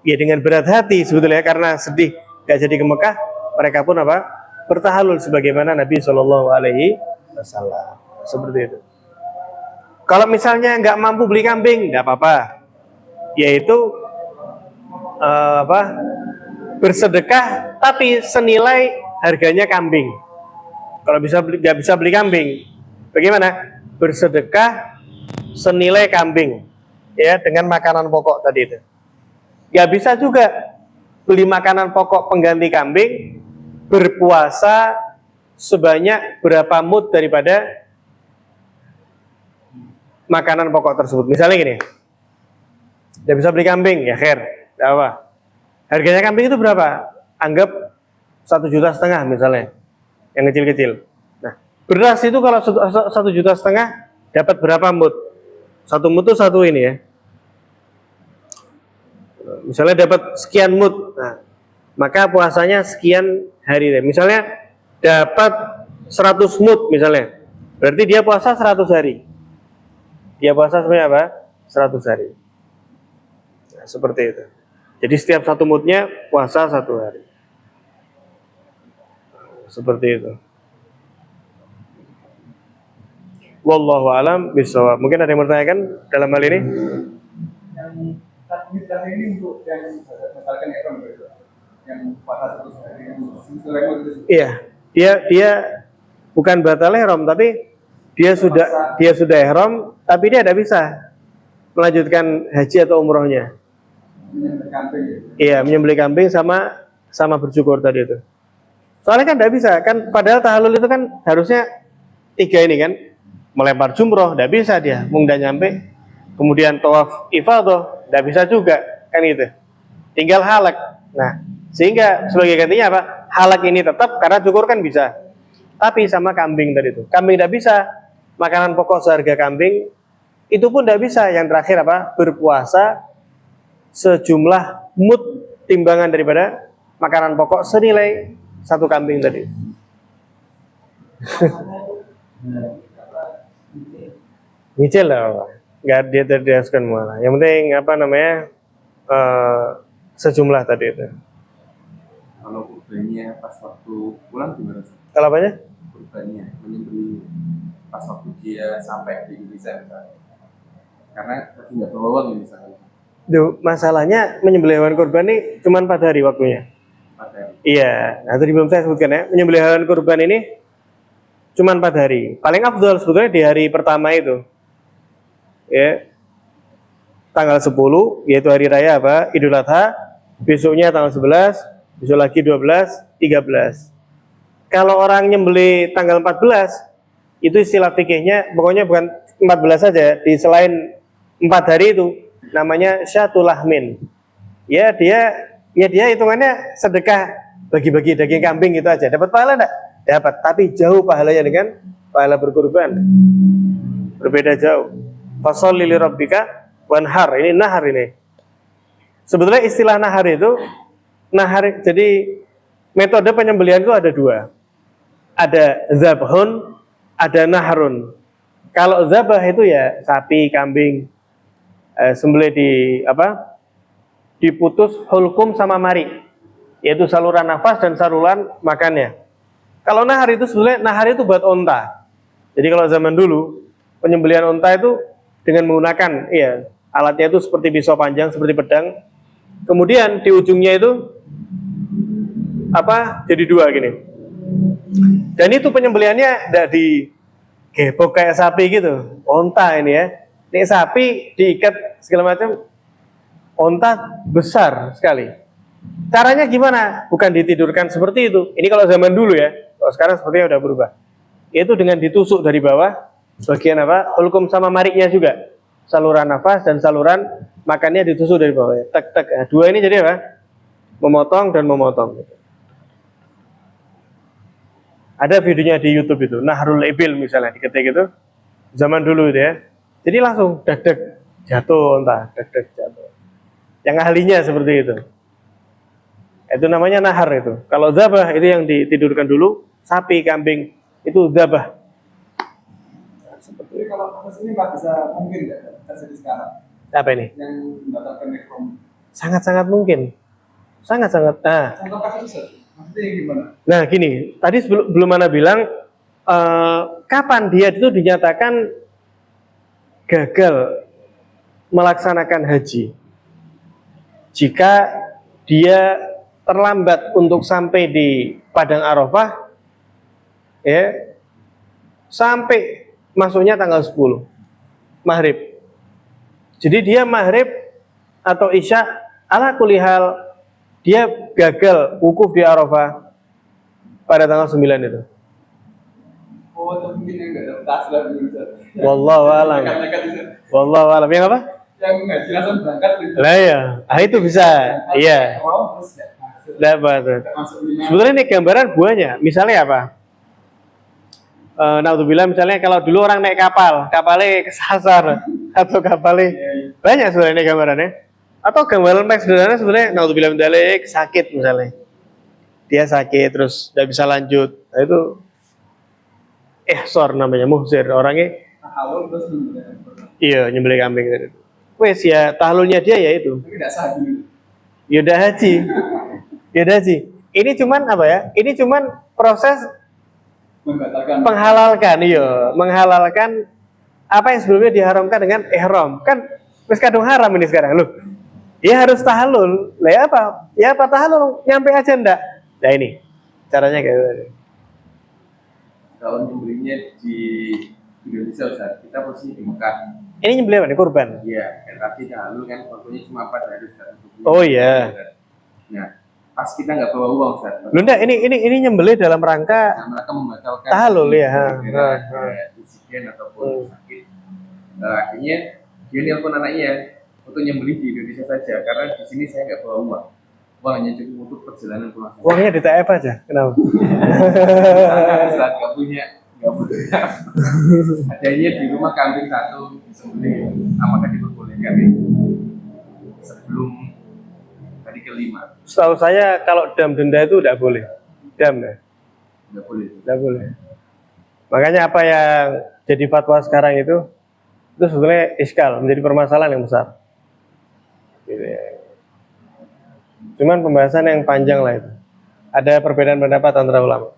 Speaker 1: Ya dengan berat hati sebetulnya karena sedih gak jadi ke Mekah, mereka pun apa? Bertahallul sebagaimana Nabi Shallallahu Alaihi Wasallam. Seperti itu. Kalau misalnya nggak mampu beli kambing, nggak apa-apa, yaitu bersedekah tapi senilai harganya kambing. Kalau nggak bisa beli kambing, bagaimana? Bersedekah senilai kambing, ya, dengan makanan pokok tadi itu. Nggak bisa juga beli makanan pokok pengganti kambing, berpuasa sebanyak berapa mud daripada makanan pokok tersebut. Misalnya gini, nggak bisa beli kambing, ya khair, apa? Harganya kambing itu berapa? Anggap 1,5 juta misalnya, yang kecil-kecil. Nah, beras itu kalau 1,5 juta dapat berapa mud? Satu mud itu satu ini ya. Misalnya dapat sekian mud, nah, maka puasanya sekian hari deh. Misalnya dapat 100 mud misalnya, berarti dia puasa 100 hari. Dia puasa sebenarnya apa? 100 hari. Nah, seperti itu. Jadi setiap satu mudnya puasa 1 hari. Seperti itu. Wallahu alam bishawab. Mungkin ada yang bertanyakan dalam hal ini?
Speaker 2: Yang takmir dan ini untuk yang misalkan ihram gitu. Yang puasa 100 hari itu.
Speaker 1: Iya, dia bukan batal ihram tapi dia sudah ihram tapi dia tidak bisa melanjutkan haji atau umrohnya.
Speaker 2: Menyembelih kambing.
Speaker 1: Iya, menyembelih kambing sama bercukur tadi itu. Soalnya kan tidak bisa, kan padahal tahallul itu kan harusnya 3 ini kan, melempar jumroh, tidak bisa dia, udah nyampe. Kemudian tawaf ifadah, tidak bisa juga, kan itu. Tinggal halak. Nah, sehingga sebagai gantinya apa? Halak ini tetap karena cukur kan bisa. Tapi sama kambing tadi itu, kambing tidak bisa. Makanan pokok seharga kambing itu pun tidak bisa. Yang terakhir apa? Berpuasa sejumlah mud timbangan daripada makanan pokok senilai 1 kambing tadi. Nyicil lah, nggak dia terjelaskan malah. Yang penting apa namanya sejumlah tadi itu.
Speaker 2: Kalau kurbannya pas waktu pulang gimana sih?
Speaker 1: Kalau apanya?
Speaker 2: Kurbannya menyembelih pas waktu dia sampai di Indonesia misalnya. Karena lagi nggak bawa uang ya misalnya.
Speaker 1: Duh, masalahnya menyembelih hewan kurban ini cuma 4 hari waktunya.
Speaker 2: 4 hari.
Speaker 1: Iya, nah tadi belum saya sebutkan ya, menyembelih hewan kurban ini cuma 4 hari. Paling afdal sebetulnya di hari pertama itu. Ya. Tanggal 10 yaitu hari raya apa? Idul Adha. Besoknya tanggal 11, besok lagi 12, 13. Kalau orang nyembelih tanggal 14, itu istilah fikihnya pokoknya bukan 14 saja, di selain 4 hari itu namanya syatul lahmin. Ya dia hitungannya sedekah bagi-bagi daging kambing gitu aja. Dapat pahala enggak? Dapat, tapi jauh pahalanya dengan pahala berkurban. Berbeda jauh. Fasholli li rabbika wanhar. Ini nahar ini. Sebetulnya istilah nahar itu jadi metode penyembelihan itu ada 2. Ada zabhun, ada naharun. Kalau zabah itu ya sapi, kambing, sembelih diputus hulkum sama mari, yaitu saluran nafas dan saluran makannya. Kalau nahar itu sebenarnya nahar itu buat onta. Jadi kalau zaman dulu penyembelihan onta itu dengan menggunakan Alatnya itu seperti pisau panjang, seperti pedang. Kemudian di ujungnya itu jadi dua gini. Dan itu penyembelihannya tidak di gebok kayak sapi gitu, onta ini ya. Ini sapi diikat segala macam, onta besar sekali. Caranya gimana? Bukan ditidurkan seperti itu. Ini kalau zaman dulu ya. Kalau sekarang sepertinya udah berubah. Itu dengan ditusuk dari bawah, bagian hulkum sama mariknya juga. Saluran nafas dan saluran makannya ditusuk dari bawah. Tek tek. Nah, dua ini jadi memotong dan memotong. Ada videonya di YouTube itu, Nahrul Ibil misalnya, diketik itu, zaman dulu itu ya. Jadi langsung deg-deg jatuh, deg-deg jatuh. Yang ahlinya seperti itu. Itu namanya nahar itu. Kalau zabah itu yang ditidurkan dulu, sapi, kambing itu zabah.
Speaker 2: Seperti kalau kasus ini Pak bisa mungkin nggak terjadi sekarang?
Speaker 1: Apa ini?
Speaker 2: Yang membatalkan nekrom.
Speaker 1: Sangat-sangat mungkin. Sangat-sangat. Nah.
Speaker 2: Contoh kasus maksudnya gimana?
Speaker 1: Nah gini, tadi belum mana bilang kapan dia itu dinyatakan gagal melaksanakan haji jika dia terlambat untuk sampai di Padang Arafah ya, sampai masuknya tanggal 10 maghrib. Jadi dia maghrib atau isya ala kulihal dia gagal wukuf di Arafah pada tanggal 9 itu.
Speaker 2: Oh, itu mungkin yang nggak dapat taslah dulu.
Speaker 1: Wallahu alam. Wallahu alam. Yang apa?
Speaker 2: Yang ngaji langsung berangkat.
Speaker 1: Lah ya, itu bisa. Iya. Dapat. Sebetulnya ini gambaran buahnya. Misalnya apa? Naudzubillah, misalnya kalau dulu orang naik kapalnya kesasar atau kapalnya banyak sebenarnya ini gambarannya. Atau gambaran paling sederhana sebenarnya naudzubillah min dzalik, sakit misalnya. Dia sakit terus tidak bisa lanjut. Nah, itu ihsar namanya, muhsir. Orangnya iya nyembelih kambing tadi. Wes ya tahlulnya dia ya itu.
Speaker 2: Tapi tidak sah dulu.
Speaker 1: Ya udah haji. Ya udah haji. Ini cuman apa ya? Ini cuman proses menghalalkan apa yang sebelumnya diharamkan dengan ihram. Kan wis kadung haram ini sekarang loh. Ya harus tahallul. Lah ya apa? Ya apa tahallul nyampe aja ndak? Nah ini caranya kayak gitu.
Speaker 2: Kalau nyembelihnya di Indonesia Ustaz, kita posisi di Mekah.
Speaker 1: Ini nyembelih apa nih, kurban?
Speaker 2: Iya, kan tapi tahallul kan waktunya cuma 4 hari Ustaz.
Speaker 1: Oh iya.
Speaker 2: Nah, pas kita nggak bawa uang Ustaz.
Speaker 1: Loh enggak, ini nyembelih dalam rangka
Speaker 2: mereka membatalkan
Speaker 1: tahallul ya.
Speaker 2: insiden ataupun sakit. Akhirnya dia nelpon anaknya untuk nyembelih di Indonesia saja karena di sini saya nggak bawa uang. Uang hanya cukup untuk perjalanan pulang.
Speaker 1: Uangnya di TF aja, kenapa?
Speaker 2: Saat nggak punya. Adanya di rumah kambing 1 disembelih. Apakah diperbolehkan sebelum hari kelima?
Speaker 1: Setahu saya kalau dam denda itu tidak boleh. Dam ya?
Speaker 2: Tidak boleh.
Speaker 1: Tidak boleh. Makanya apa yang jadi fatwa sekarang itu sebetulnya iskal, menjadi permasalahan yang besar. Gitu ya. Cuman pembahasan yang panjang lah itu. Ada perbedaan pendapat antara ulama.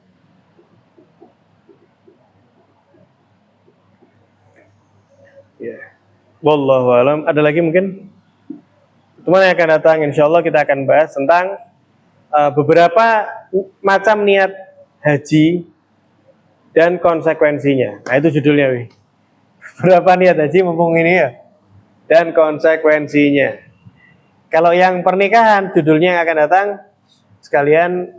Speaker 1: Ya. Wallahu alam. Ada lagi mungkin? Teman yang akan datang, insya Allah kita akan bahas tentang beberapa macam niat haji dan konsekuensinya. Nah itu judulnya, Wi. Berapa niat haji mumpung ini ya, dan konsekuensinya. Kalau yang pernikahan, judulnya yang akan datang sekalian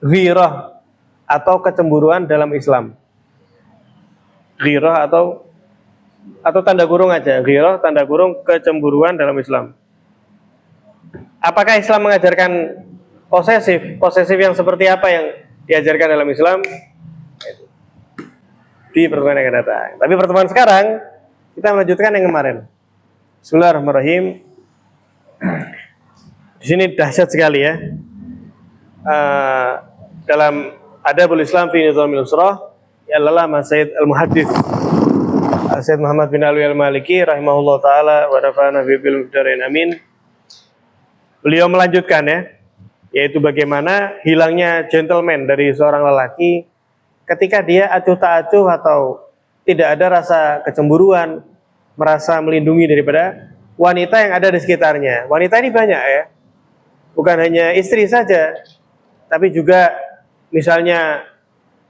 Speaker 1: ghirah atau kecemburuan dalam Islam. Ghirah atau tanda kurung aja, ghirah tanda kurung kecemburuan dalam Islam. Apakah Islam mengajarkan posesif yang seperti apa yang diajarkan dalam Islam? Di pertemuan yang akan datang. Tapi pertemuan sekarang kita melanjutkan yang kemarin. Bismillahirrahmanirrahim. Di sini dahsyat sekali ya. Dalam Adabul Islam fi Nizamil Usrah, ya Allah Sayyid Al-Muhaddits Sayyid Muhammad bin Alwi Al-Maliki rahimahullah taala wa nafa'ana bi bil mudarin amin. Beliau melanjutkan ya, yaitu bagaimana hilangnya gentleman dari seorang lelaki ketika dia acuh tak acuh atau tidak ada rasa kecemburuan merasa melindungi daripada wanita yang ada di sekitarnya. Wanita ini banyak ya, bukan hanya istri saja, tapi juga misalnya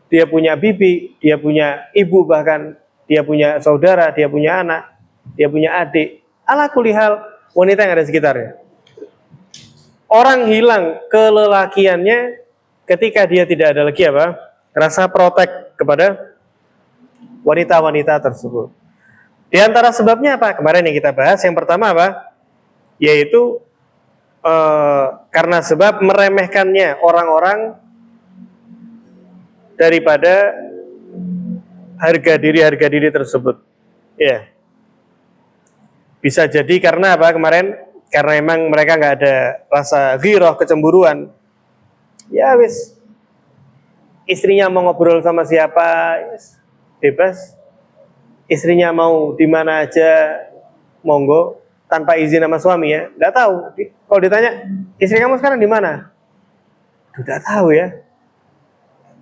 Speaker 1: dia punya bibi, dia punya ibu, bahkan dia punya saudara, dia punya anak, dia punya adik. Ala kulihal wanita yang ada di sekitarnya. Orang hilang kelelakiannya ketika dia tidak ada lagi apa? Rasa protek kepada wanita-wanita tersebut. Di antara sebabnya apa? Kemarin yang kita bahas, yang pertama apa? Yaitu karena sebab meremehkannya orang-orang daripada harga diri tersebut. Ya, bisa jadi karena apa kemarin? Karena emang mereka nggak ada rasa ghirah, kecemburuan. Ya wis, istrinya mau ngobrol sama siapa, yes, bebas. Istrinya mau di mana aja, monggo, tanpa izin sama suami ya. Nggak tahu. Kalau ditanya, istri kamu sekarang di mana? Tidak tahu ya.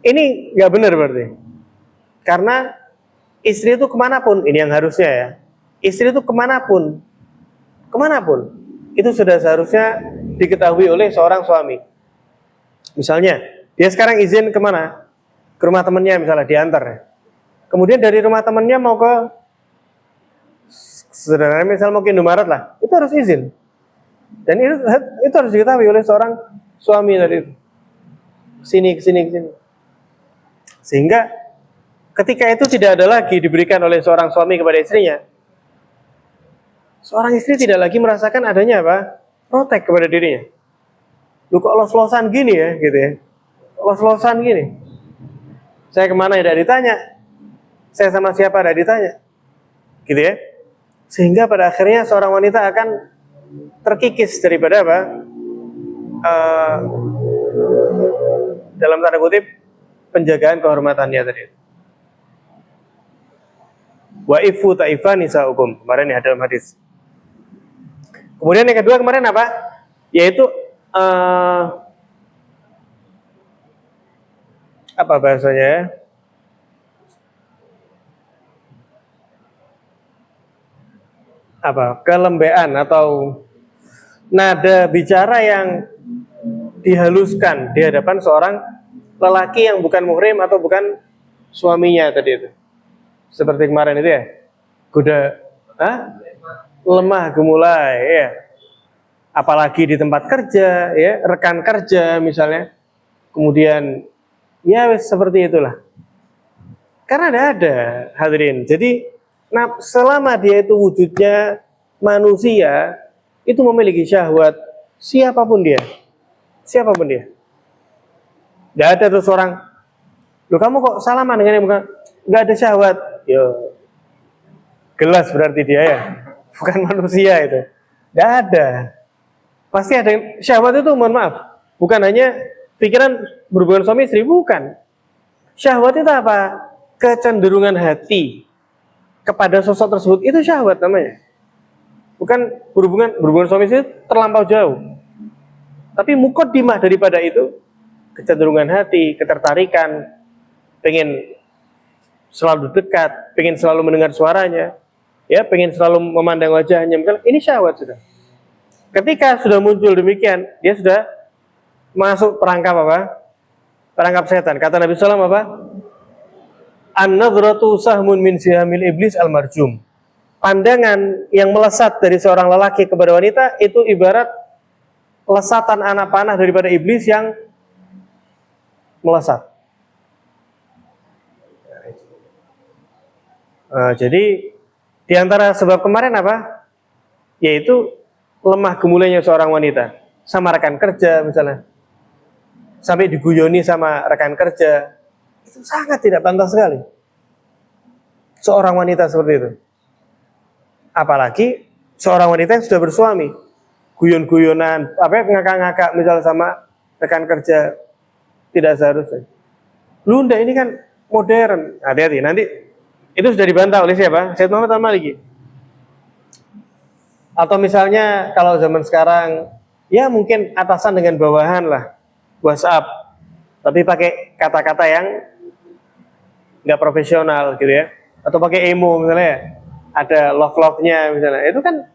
Speaker 1: Ini nggak benar berarti. Karena istri itu kemanapun, ini yang harusnya ya. Istri itu kemanapun, itu sudah seharusnya diketahui oleh seorang suami. Misalnya, dia sekarang izin kemana? Ke rumah temannya misalnya, diantar. Kemudian dari rumah temannya mau ke, sederhana misalnya mau ke Indomaret lah, itu harus izin. Dan itu harus diketahui oleh seorang suami tadi. Sini. Sehingga ketika itu tidak ada lagi diberikan oleh seorang suami kepada istrinya, seorang istri tidak lagi merasakan adanya apa? Protek kepada dirinya. Lu kok los-losan gini ya, gitu ya. Los-losan gini. Saya kemana tidak ditanya. Saya sama siapa tidak ditanya. Gitu ya. Sehingga pada akhirnya seorang wanita akan terkikis daripada apa? Dalam tanda kutip, penjagaan kehormatannya tadi. Wa ifu ta'ifa nisa'ukum. Kemarin ya dalam hadis. Kemudian yang kedua kemarin apa? Yaitu apa bahasanya? Apa? Kelembean atau nada bicara yang dihaluskan di hadapan seorang lelaki yang bukan muhrim atau bukan suaminya tadi itu. Seperti kemarin itu ya. Kuda lemah gemulai ya. Apalagi di tempat kerja ya, rekan kerja misalnya. Kemudian ya seperti itulah. Karena ada hadirin. Jadi selama dia itu wujudnya manusia, itu memiliki syahwat siapapun dia. Gak ada terus orang, loh kamu kok salaman dengan yang bukan, gak ada syahwat. Yo, gelas berarti dia ya, bukan manusia itu. Gak ada. Pasti ada syahwat itu, mohon maaf, bukan hanya pikiran berhubungan suami istri, bukan. Syahwat itu apa? Kecenderungan hati kepada sosok tersebut, itu syahwat namanya. Bukan berhubungan suami istri terlampau jauh. Tapi mukaddimah daripada itu, kecenderungan hati, ketertarikan, pengen selalu dekat, pengen selalu mendengar suaranya, ya, pengen selalu memandang wajahnya, misalnya, ini syahwat sudah. Ketika sudah muncul demikian, dia sudah masuk perangkap apa? Perangkap setan. Kata Nabi SAW apa? An-nadratu sahmun min sihamil iblis al-marjum. Pandangan yang melesat dari seorang lelaki kepada wanita itu ibarat lesatan anak panah daripada iblis yang melesat. Jadi di antara sebab kemarin apa? Yaitu lemah gemulainya seorang wanita sama rekan kerja misalnya. Sampai diguyoni sama rekan kerja. Itu sangat tidak pantas sekali. Seorang wanita seperti itu. Apalagi seorang wanita yang sudah bersuami. Guyon-guyonan, ngakak-ngakak misalnya sama rekan kerja, tidak seharusnya. Lunda ini kan modern. Hati-hati, nanti itu sudah dibantah oleh siapa? Syed Muhammad Al-Maliki. Atau misalnya kalau zaman sekarang, ya mungkin atasan dengan bawahan lah, WhatsApp, tapi pakai kata-kata yang nggak profesional gitu ya, atau pakai emo misalnya. ada love-nya misalnya. Itu kan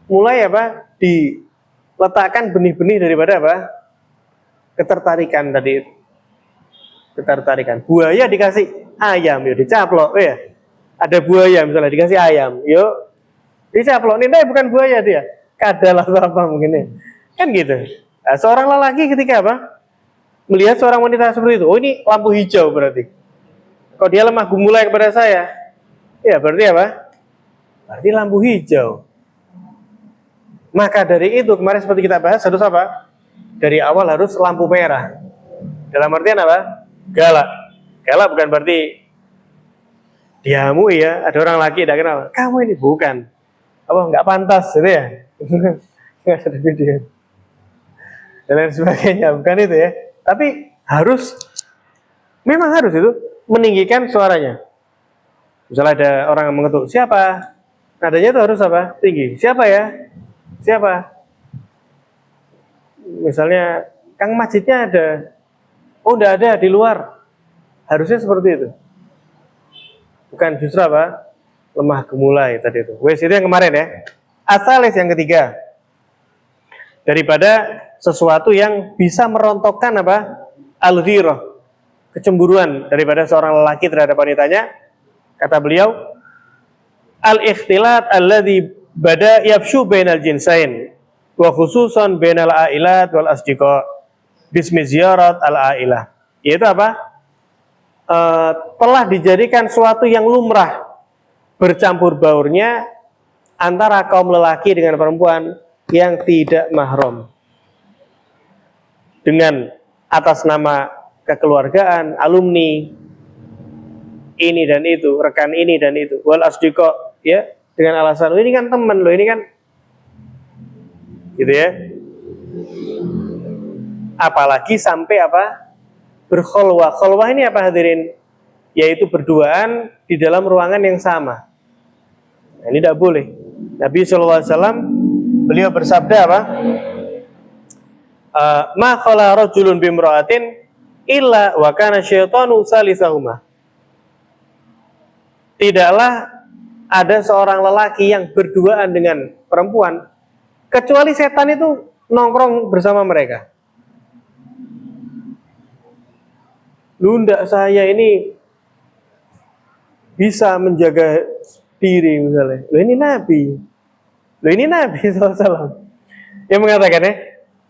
Speaker 1: mulai apa? Diletakkan benih-benih daripada apa? Ketertarikan tadi itu. Ketertarikan. Buaya dikasih ayam, ya dicaplok, ya. Ada buaya misalnya dikasih ayam, yuk dicaplok. Ini bukan buaya dia, kadal atau apa mungkin ya. Kan gitu. Nah, seorang lelaki ketika apa? Melihat seorang wanita seperti itu, oh ini lampu hijau berarti. Kalau dia lemah gemulai kepada saya, ya berarti apa? Berarti lampu hijau. Maka dari itu kemarin seperti kita bahas harus apa? Dari awal harus lampu merah. Dalam artian apa? Galak. Galak bukan berarti diamu ya. Ada orang laki tidak kenal. Kamu ini bukan. Apa nggak pantas gitu ya? Nggak ada video. Dan lain sebagainya. Bukan itu ya. Tapi harus, memang harus itu meninggikan suaranya. Misalnya ada orang yang mengetuk, siapa? Nadanya itu harus apa? Tinggi. Siapa ya? Siapa? Misalnya Kang Majidnya ada. Oh, enggak ada di luar. Harusnya seperti itu. Bukan justru apa? Lemah gemulai tadi itu. Wes itu yang kemarin ya. Asalis yang ketiga. Daripada sesuatu yang bisa merontokkan apa? Al-ghirah. Kecemburuan daripada seorang lelaki terhadap wanitanya. Kata beliau, al-ikhtilat alladhi bada yafshu bainal jinsain wa khususan bainal ailat wal asdiqa bismi ziyarat al-ailah. Yaitu apa? Telah dijadikan suatu yang lumrah bercampur baurnya antara kaum lelaki dengan perempuan yang tidak mahram dengan atas nama kekeluargaan, alumni, ini dan itu, rekan ini dan itu, wal asdiqa, ya, dengan alasan ini kan teman lo, ini kan gitu ya. Apalagi sampai apa? Berkholwah. Kholwah ini apa hadirin? Yaitu berduaan di dalam ruangan yang sama. Nah, ini tidak boleh. Nabi SAW beliau bersabda apa? Ma khala rajulun bimra'atin illa wa kana syaitanu salisahuma. Tidaklah ada seorang lelaki yang berduaan dengan perempuan kecuali setan itu nongkrong bersama mereka. Lu ndak, saya ini bisa menjaga diri misalnya. Lu ini Nabi. Lu ini Nabi SAW yang mengatakan ya,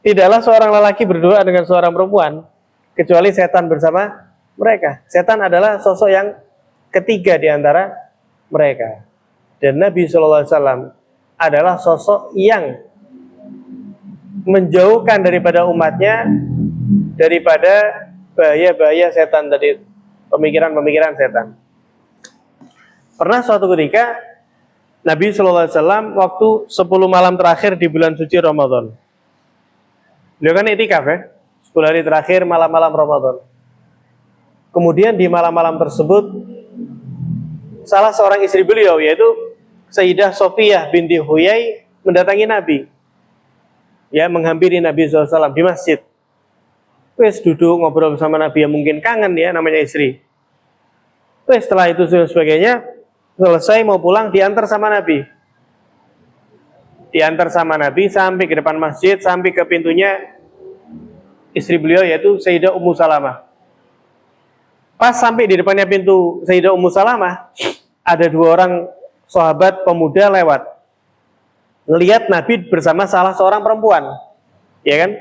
Speaker 1: tidaklah seorang lelaki berdua dengan seorang perempuan kecuali setan bersama mereka. Setan adalah sosok yang ketiga di antara mereka. Dan Nabi SAW adalah sosok yang menjauhkan daripada umatnya daripada bahaya-bahaya setan tadi, pemikiran-pemikiran setan. Pernah suatu ketika Nabi SAW waktu 10 malam terakhir di bulan suci Ramadan. Beliau kan iktikaf ya, 10 hari terakhir malam-malam Ramadan. Kemudian di malam-malam tersebut salah seorang istri beliau yaitu Sayyidah Sofiyah binti Huyai mendatangi Nabi. Ya, menghampiri Nabi SAW di masjid. Wes duduk ngobrol bersama Nabi, yang mungkin kangen ya, namanya istri. Wes setelah itu sebagainya, selesai mau pulang diantar sama Nabi. Diantar sama Nabi sampai ke depan masjid, sampai ke pintunya istri beliau yaitu Sayyidah Ummu Salamah. Pas sampai di depannya pintu Sayyidah Ummu Salamah, ada dua orang sahabat pemuda lewat. Ngelihat Nabi bersama salah seorang perempuan. Ya kan?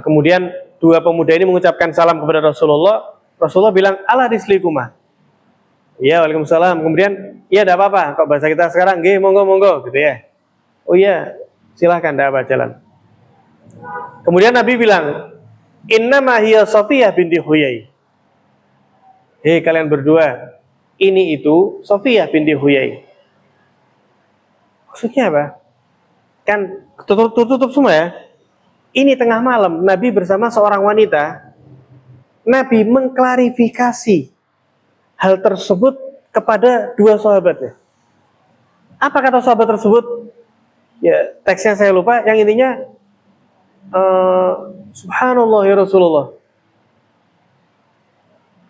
Speaker 1: Kemudian dua pemuda ini mengucapkan salam kepada Rasulullah. Rasulullah bilang, ala rislikumah. Ya, waalaikumsalam. Kemudian, ya tidak apa-apa. Kok bahasa kita sekarang, nggih, monggo-monggo, gitu ya. Oh iya, silahkan, tidak apa, jalan. Kemudian Nabi bilang, innama hiya Sofiyah binti Huyai. Hei kalian berdua, ini itu Sofiyah binti Huyai. Maksudnya apa? Kan tutup semua ya. Ini tengah malam, Nabi bersama seorang wanita. Nabi mengklarifikasi hal tersebut kepada dua sahabatnya. Apa kata sahabat tersebut? Ya, teksnya saya lupa. Yang intinya, Subhanallah ya Rasulullah.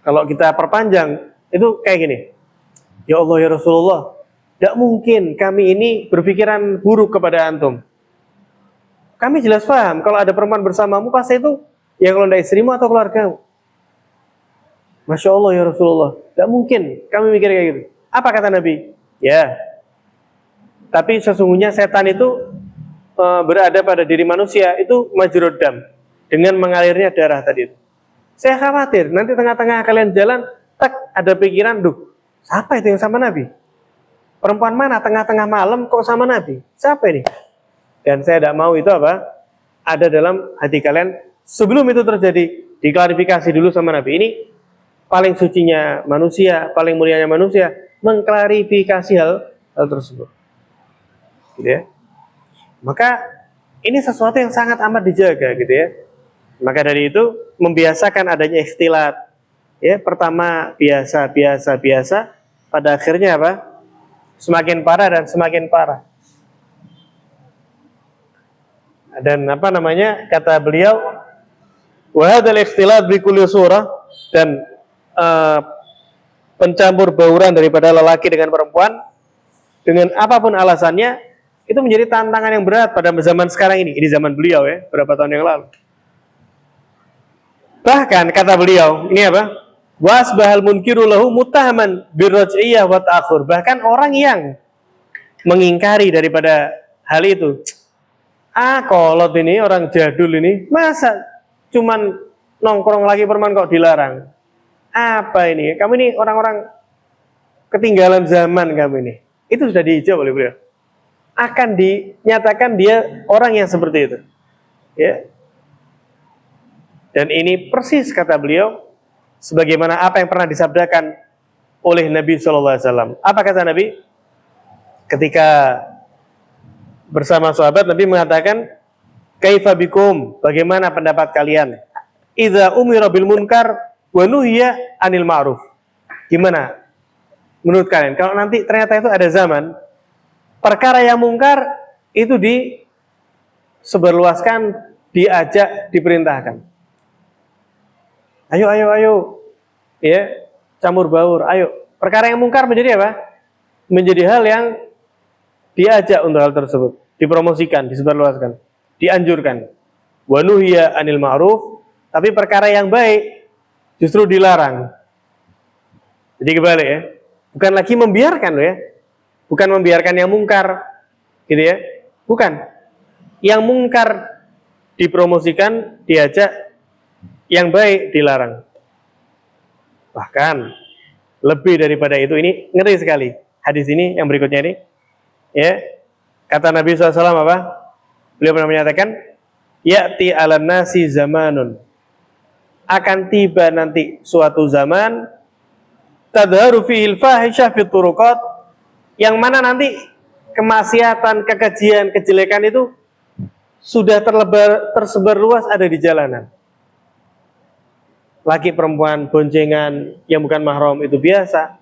Speaker 1: Kalau kita perpanjang, itu kayak gini. Ya Allah ya Rasulullah, tidak mungkin kami ini berpikiran buruk kepada antum. Kami jelas paham kalau ada perempuan bersamamu pasti itu ya kalau tidak istrimu atau keluargamu. Masya Allah ya Rasulullah, tidak mungkin kami mikir kayak gitu. Apa kata Nabi? Ya, tapi sesungguhnya setan itu berada pada diri manusia itu majrud dam, dengan mengalirnya darah tadi itu. Saya khawatir nanti tengah-tengah kalian jalan, tak ada pikiran, duh, siapa itu yang sama Nabi? Perempuan mana tengah-tengah malam kok sama Nabi? Siapa ini? Dan saya tidak mau itu apa? Ada dalam hati kalian. Sebelum itu terjadi, diklarifikasi dulu sama Nabi. Ini paling sucinya manusia, paling mulianya manusia, mengklarifikasi hal tersebut. Gitu ya. Maka ini sesuatu yang sangat amat dijaga gitu ya. Maka dari itu membiasakan adanya ikhtilat. Ya, pertama biasa, pada akhirnya apa? Semakin parah dan semakin parah. Dan apa namanya? Kata beliau, wa hadzal ikhtilat bi kulli surah, dan pencampur bauran daripada lelaki dengan perempuan dengan apapun alasannya itu menjadi tantangan yang berat pada zaman sekarang ini. Ini zaman beliau ya, beberapa tahun yang lalu. Bahkan kata beliau, ini apa? Wasbahal munkiru lahu muttahaman birraj'iyah wa ta'khur. Bahkan orang yang mengingkari daripada hal itu, kolot ini orang jadul ini, masa cuman nongkrong lagi perempuan kok dilarang? Apa ini? Kamu ini orang-orang ketinggalan zaman kamu ini. Itu sudah dijawab oleh beliau. Akan dinyatakan dia orang yang seperti itu. Ya. Dan ini persis kata beliau sebagaimana apa yang pernah disabdakan oleh Nabi SAW. Apa kata Nabi? Ketika bersama sahabat, Nabi mengatakan, "Kaifa bikum? Bagaimana pendapat kalian? Idza umira bil munkar wa nuhiya 'anil ma'ruf." Gimana menurut kalian kalau nanti ternyata itu ada zaman perkara yang mungkar itu disebarluaskan, diajak, diperintahkan. Ayo. Ya, campur baur, ayo. Perkara yang mungkar menjadi apa? Menjadi hal yang diajak untuk hal tersebut, dipromosikan, disebarluaskan, dianjurkan. Wa nuhiya 'anil ma'ruf, tapi perkara yang baik justru dilarang. Jadi kebalik ya. Bukan lagi membiarkan loh ya. Bukan membiarkan yang mungkar, gitu ya. Bukan. Yang mungkar dipromosikan, diajak, yang baik dilarang. Bahkan lebih daripada itu, ini ngeri sekali. Hadis ini yang berikutnya ini, ya. Kata Nabi SAW apa? Beliau pernah menyatakan, ya'ti 'alan nasi zamanun. Akan tiba nanti suatu zaman, tadharu fihil fahisyah fit turuqat, yang mana nanti kemaksiatan, kekejian, kejelekan itu sudah tersebar luas ada di jalanan. Laki perempuan boncengan yang bukan mahram itu biasa.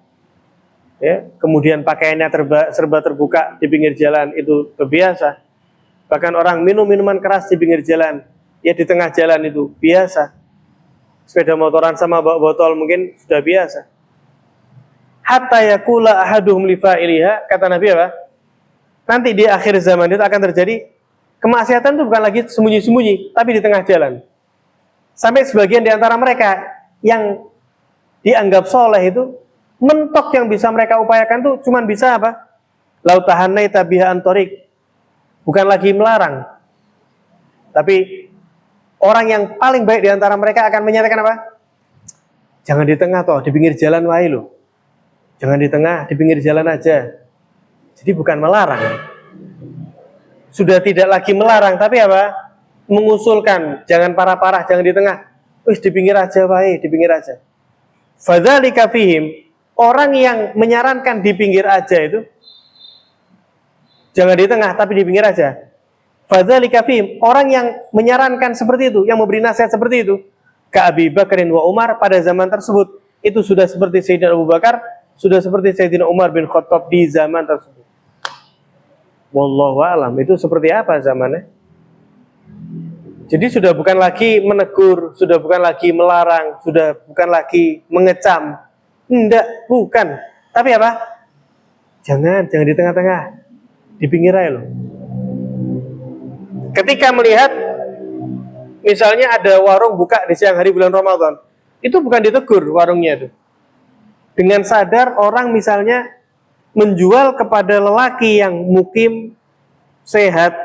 Speaker 1: Ya, kemudian pakaiannya serba terbuka di pinggir jalan itu biasa. Bahkan orang minum minuman keras di pinggir jalan, ya di tengah jalan itu biasa. Sepeda motoran sama bawa botol mungkin sudah biasa. Hatta yakula ahaduhum li fa'iliha, kata Nabi apa? Nanti di akhir zaman itu akan terjadi kemaksiatan itu bukan lagi sembunyi-sembunyi, tapi di tengah jalan. Sampai sebagian di antara mereka yang dianggap soleh itu, mentok yang bisa mereka upayakan tuh cuman bisa apa? Lautahanai tabiha antorik. Bukan lagi melarang. Tapi orang yang paling baik di antara mereka akan menyatakan apa? Jangan di tengah toh, di pinggir jalan wae loh. Jangan di tengah, di pinggir jalan aja. Jadi bukan melarang. Sudah tidak lagi melarang, tapi apa? Mengusulkan, jangan parah-parah, jangan di tengah. Wis di pinggir aja wae, di pinggir aja. Fadzalika fihim, orang yang menyarankan di pinggir aja itu jangan di tengah tapi di pinggir aja. Fadzalika fihim, orang yang menyarankan seperti itu, yang memberi nasihat seperti itu, ka Abi Bakrin wa Umar pada zaman tersebut, itu sudah seperti Sayyidina Abu Bakar, sudah seperti Sayyidina Umar bin Khattab di zaman tersebut. Wallahu a'lam, itu seperti apa zamannya? Jadi sudah bukan lagi menegur, sudah bukan lagi melarang, sudah bukan lagi mengecam. Enggak, bukan. Tapi apa? Jangan di tengah-tengah, di pinggir aja loh. Ketika melihat misalnya ada warung buka di siang hari bulan Ramadan, itu bukan ditegur warungnya itu. Dengan sadar orang misalnya menjual kepada lelaki yang mukim, sehat,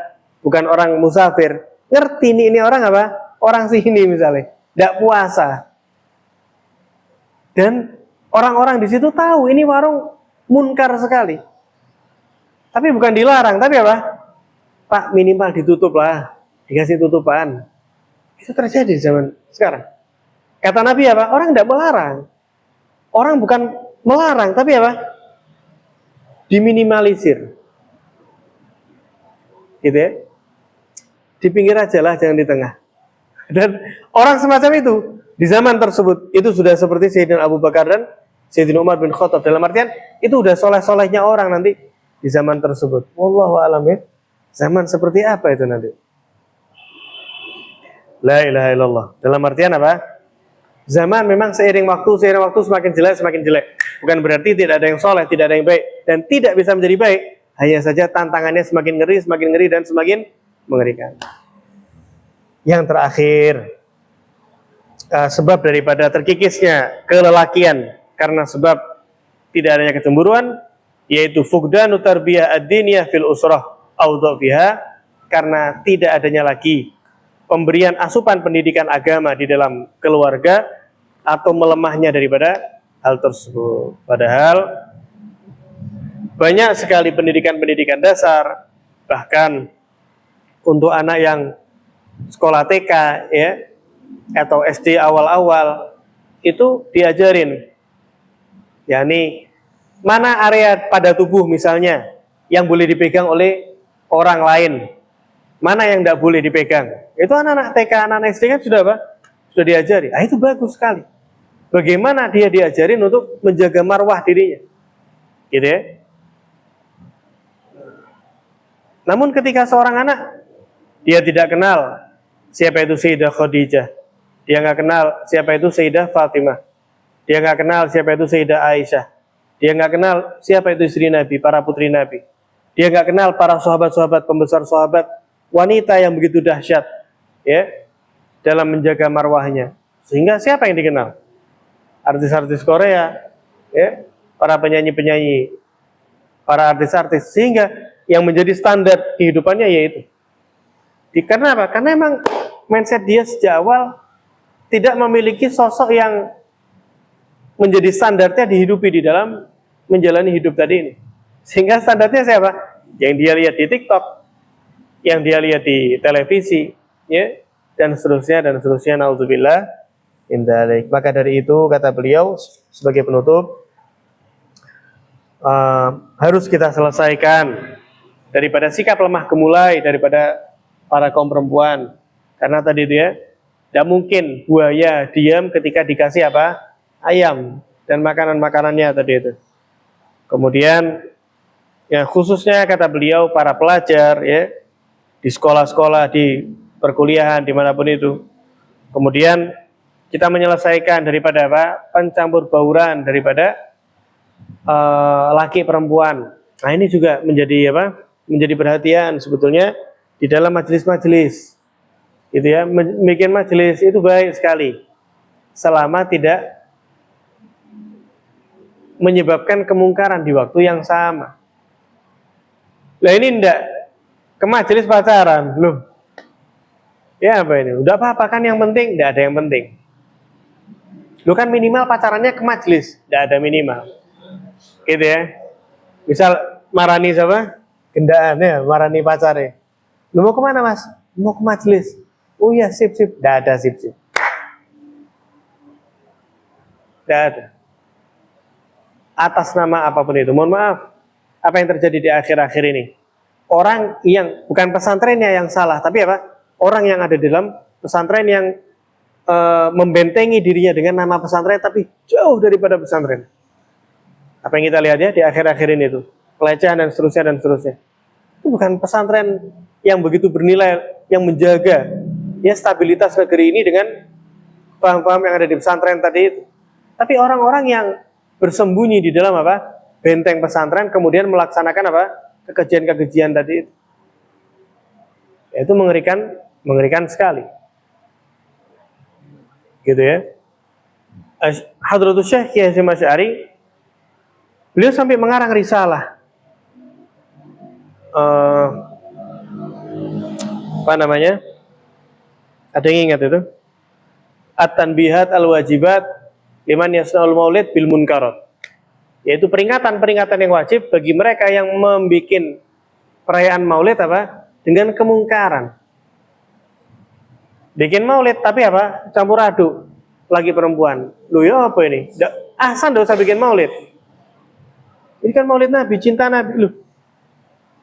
Speaker 1: bukan orang musafir, ngerti ini orang apa? Orang sini misalnya, tidak puasa. Dan orang-orang di situ tahu ini warung munkar sekali. Tapi bukan dilarang, tapi apa? Pak, minimal ditutup lah, dikasih tutupan. Itu terjadi di zaman sekarang. Kata Nabi apa? Orang tidak melarang. Orang bukan melarang, tapi apa? Diminimalisir. Gitu ya. Di pinggir aja lah, jangan di tengah. Dan orang semacam itu, di zaman tersebut, itu sudah seperti Sayyidina Abu Bakar dan Sayyidina Umar bin Khattab. Dalam artian, itu udah soleh-solehnya orang nanti di zaman tersebut. Wallahu a'lam ya. Zaman seperti apa itu nanti? La ilaha illallah. Dalam artian apa? Zaman memang seiring waktu semakin jelek. Bukan berarti tidak ada yang soleh, tidak ada yang baik, dan tidak bisa menjadi baik. Hanya saja tantangannya semakin ngeri dan semakin mengerikan. Yang terakhir, sebab daripada terkikisnya kelelakian karena sebab tidak adanya kecemburuan, yaitu fugdanu tarbiyah ad-diniyah fil usrah au dhafiha, karena tidak adanya lagi pemberian asupan pendidikan agama di dalam keluarga atau melemahnya daripada hal tersebut. Padahal banyak sekali pendidikan dasar, bahkan untuk anak yang sekolah TK ya atau SD awal-awal itu diajarin, yakni mana area pada tubuh misalnya yang boleh dipegang oleh orang lain, mana yang tidak boleh dipegang. Itu anak-anak TK, anak-anak SD kan sudah apa? Sudah diajari. Itu bagus sekali. Bagaimana dia diajarin untuk menjaga marwah dirinya, gitu ya. Namun ketika seorang anak dia tidak kenal siapa itu Sayyidah Khadijah, dia nggak kenal siapa itu Sayyidah Fatimah, dia nggak kenal siapa itu Sayyidah Aisyah, dia nggak kenal siapa itu istri Nabi, para putri Nabi, dia nggak kenal para sahabat-sahabat pembesar sahabat, wanita yang begitu dahsyat ya dalam menjaga marwahnya. Sehingga siapa yang dikenal? Artis-artis Korea ya, para penyanyi-penyanyi, para artis-artis, sehingga yang menjadi standar kehidupannya yaitu. Karena apa? Karena memang mindset dia sejak awal tidak memiliki sosok yang menjadi standarnya dihidupi di dalam menjalani hidup tadi ini. Sehingga standarnya siapa? Yang dia lihat di TikTok, yang dia lihat di televisi, ya, dan seterusnya. Nauzubillah min dzalik. Maka dari itu kata beliau sebagai penutup, harus kita selesaikan daripada sikap lemah gemulai daripada para kaum perempuan. Karena tadi dia tidak mungkin buaya diam ketika dikasih apa? Ayam dan makanan-makanannya tadi itu. Kemudian ya khususnya kata beliau para pelajar ya di sekolah-sekolah, di perkuliahan, dimanapun itu. Kemudian kita menyelesaikan daripada apa? Pencampur bauran daripada laki perempuan. Nah ini juga menjadi apa? Menjadi perhatian sebetulnya di dalam majelis-majelis, gitu ya. Bikin majelis itu baik sekali, selama tidak menyebabkan kemungkaran di waktu yang sama. Lah ini ndak ke majelis pacaran, loh. Ya apa ini? Udah apa-apa kan yang penting, ndak ada yang penting. Lu kan minimal pacarannya ke majelis, ndak ada minimal. Gitu ya. Misal marani siapa? Gendaan ya, marani pacarnya. Lu mau kemana mas? Mau ke majelis. Oh iya sip. Ndak ada sip. Ndak ada. Atas nama apapun itu. Mohon maaf, apa yang terjadi di akhir-akhir ini? Orang yang bukan pesantrennya yang salah, tapi apa? Orang yang ada di dalam pesantren yang membentengi dirinya dengan nama pesantren, tapi jauh daripada pesantren. Apa yang kita lihat ya di akhir-akhir ini tuh, pelecehan dan seterusnya. Itu bukan pesantren yang begitu bernilai, yang menjaga ya stabilitas negeri ini dengan paham-paham yang ada di pesantren tadi itu. Tapi orang-orang yang bersembunyi di dalam apa? benteng pesantren kemudian melaksanakan apa? Kekejian-kekejian tadi itu. Itu mengerikan sekali. Gitu ya. Hadratus Syekh Kiai Hasyim Asy'ari beliau sampai mengarang risalah. Apa namanya? Ada yang ingat itu? At-Tanbihat al-Wajibat liman yasna'ul maulid bil munkarat. Yaitu peringatan-peringatan yang wajib bagi mereka yang membuat perayaan maulid apa? Dengan kemungkaran. Bikin maulid tapi apa? Campur aduk. Lagi perempuan. Loh ya apa ini? Ahsan enggak usah bikin maulid. Ini kan maulid Nabi, cinta Nabi.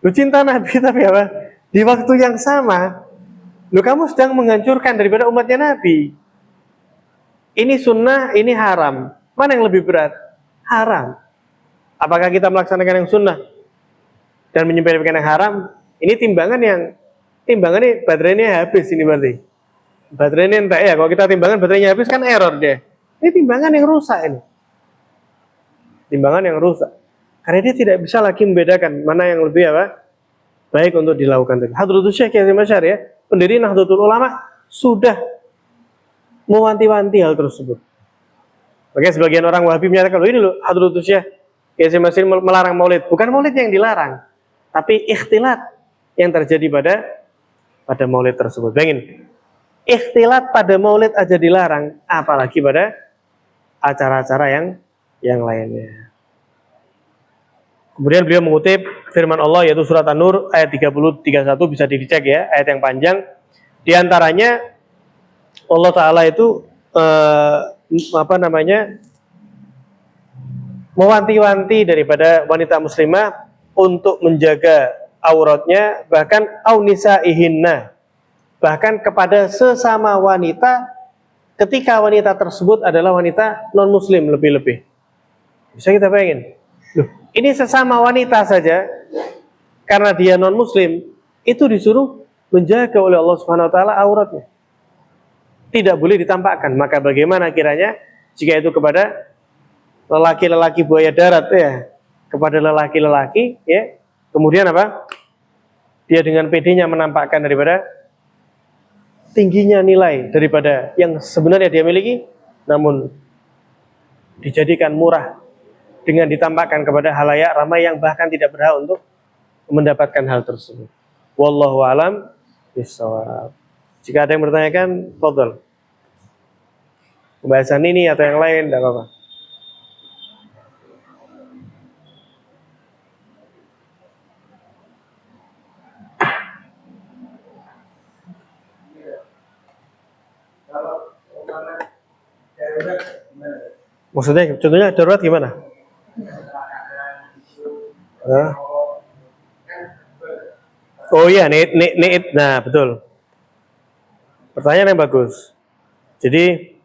Speaker 1: Loh cinta Nabi tapi apa? Di waktu yang sama, kamu sedang menghancurkan daripada umatnya Nabi. Ini sunnah, ini haram. Mana yang lebih berat? Haram. Apakah kita melaksanakan yang sunnah dan menyempurnakan yang haram? Ini timbangannya baterainya habis ini berarti. Baterainya entah ya, kalau kita timbangan baterainya habis kan error deh. Ini timbangan yang rusak ini. Timbangan yang rusak. Karena dia tidak bisa lagi membedakan mana yang lebih apa? Baik untuk dilakukan tadi. Hadratus Syekh Kiai Hasyim Asy'ari ya, pendiri Nahdlatul Ulama sudah mewanti-wanti hal tersebut. Makanya sebagian orang Wahabi menyatakan, ini loh Hadratus Syekh Kiai Hasyim Asy'ari melarang maulid. Bukan maulid yang dilarang, tapi ikhtilat yang terjadi pada maulid tersebut. Bayangin, ikhtilat pada maulid aja dilarang, apalagi pada acara-acara yang lainnya. Kemudian beliau mengutip firman Allah yaitu surat An-Nur ayat 30-31, bisa dicek ya, ayat yang panjang. Di antaranya Allah Ta'ala itu mewanti-wanti daripada wanita muslimah untuk menjaga auratnya, bahkan aunisaihinna, bahkan kepada sesama wanita ketika wanita tersebut adalah wanita non muslim lebih-lebih. Bisa kita bayangin? Loh, ini sesama wanita saja karena dia non muslim itu disuruh menjaga oleh Allah Subhanahu wa taala auratnya. Tidak boleh ditampakkan. Maka bagaimana kiranya jika itu kepada lelaki-lelaki buaya darat ya, kepada lelaki-lelaki ya, kemudian apa? Dia dengan pedenya menampakkan daripada tingginya nilai daripada yang sebenarnya dia miliki, namun dijadikan murah dengan ditampakkan kepada halayak ramai yang bahkan tidak berhak untuk mendapatkan hal tersebut. Wallahu a'lam bishawab. Jika ada yang bertanyakan, fadhal. Pembahasan ini atau yang lain tidak apa-apa. Maksudnya, contohnya darurat gimana? Oh iya, nah betul. Pertanyaan yang bagus. Jadi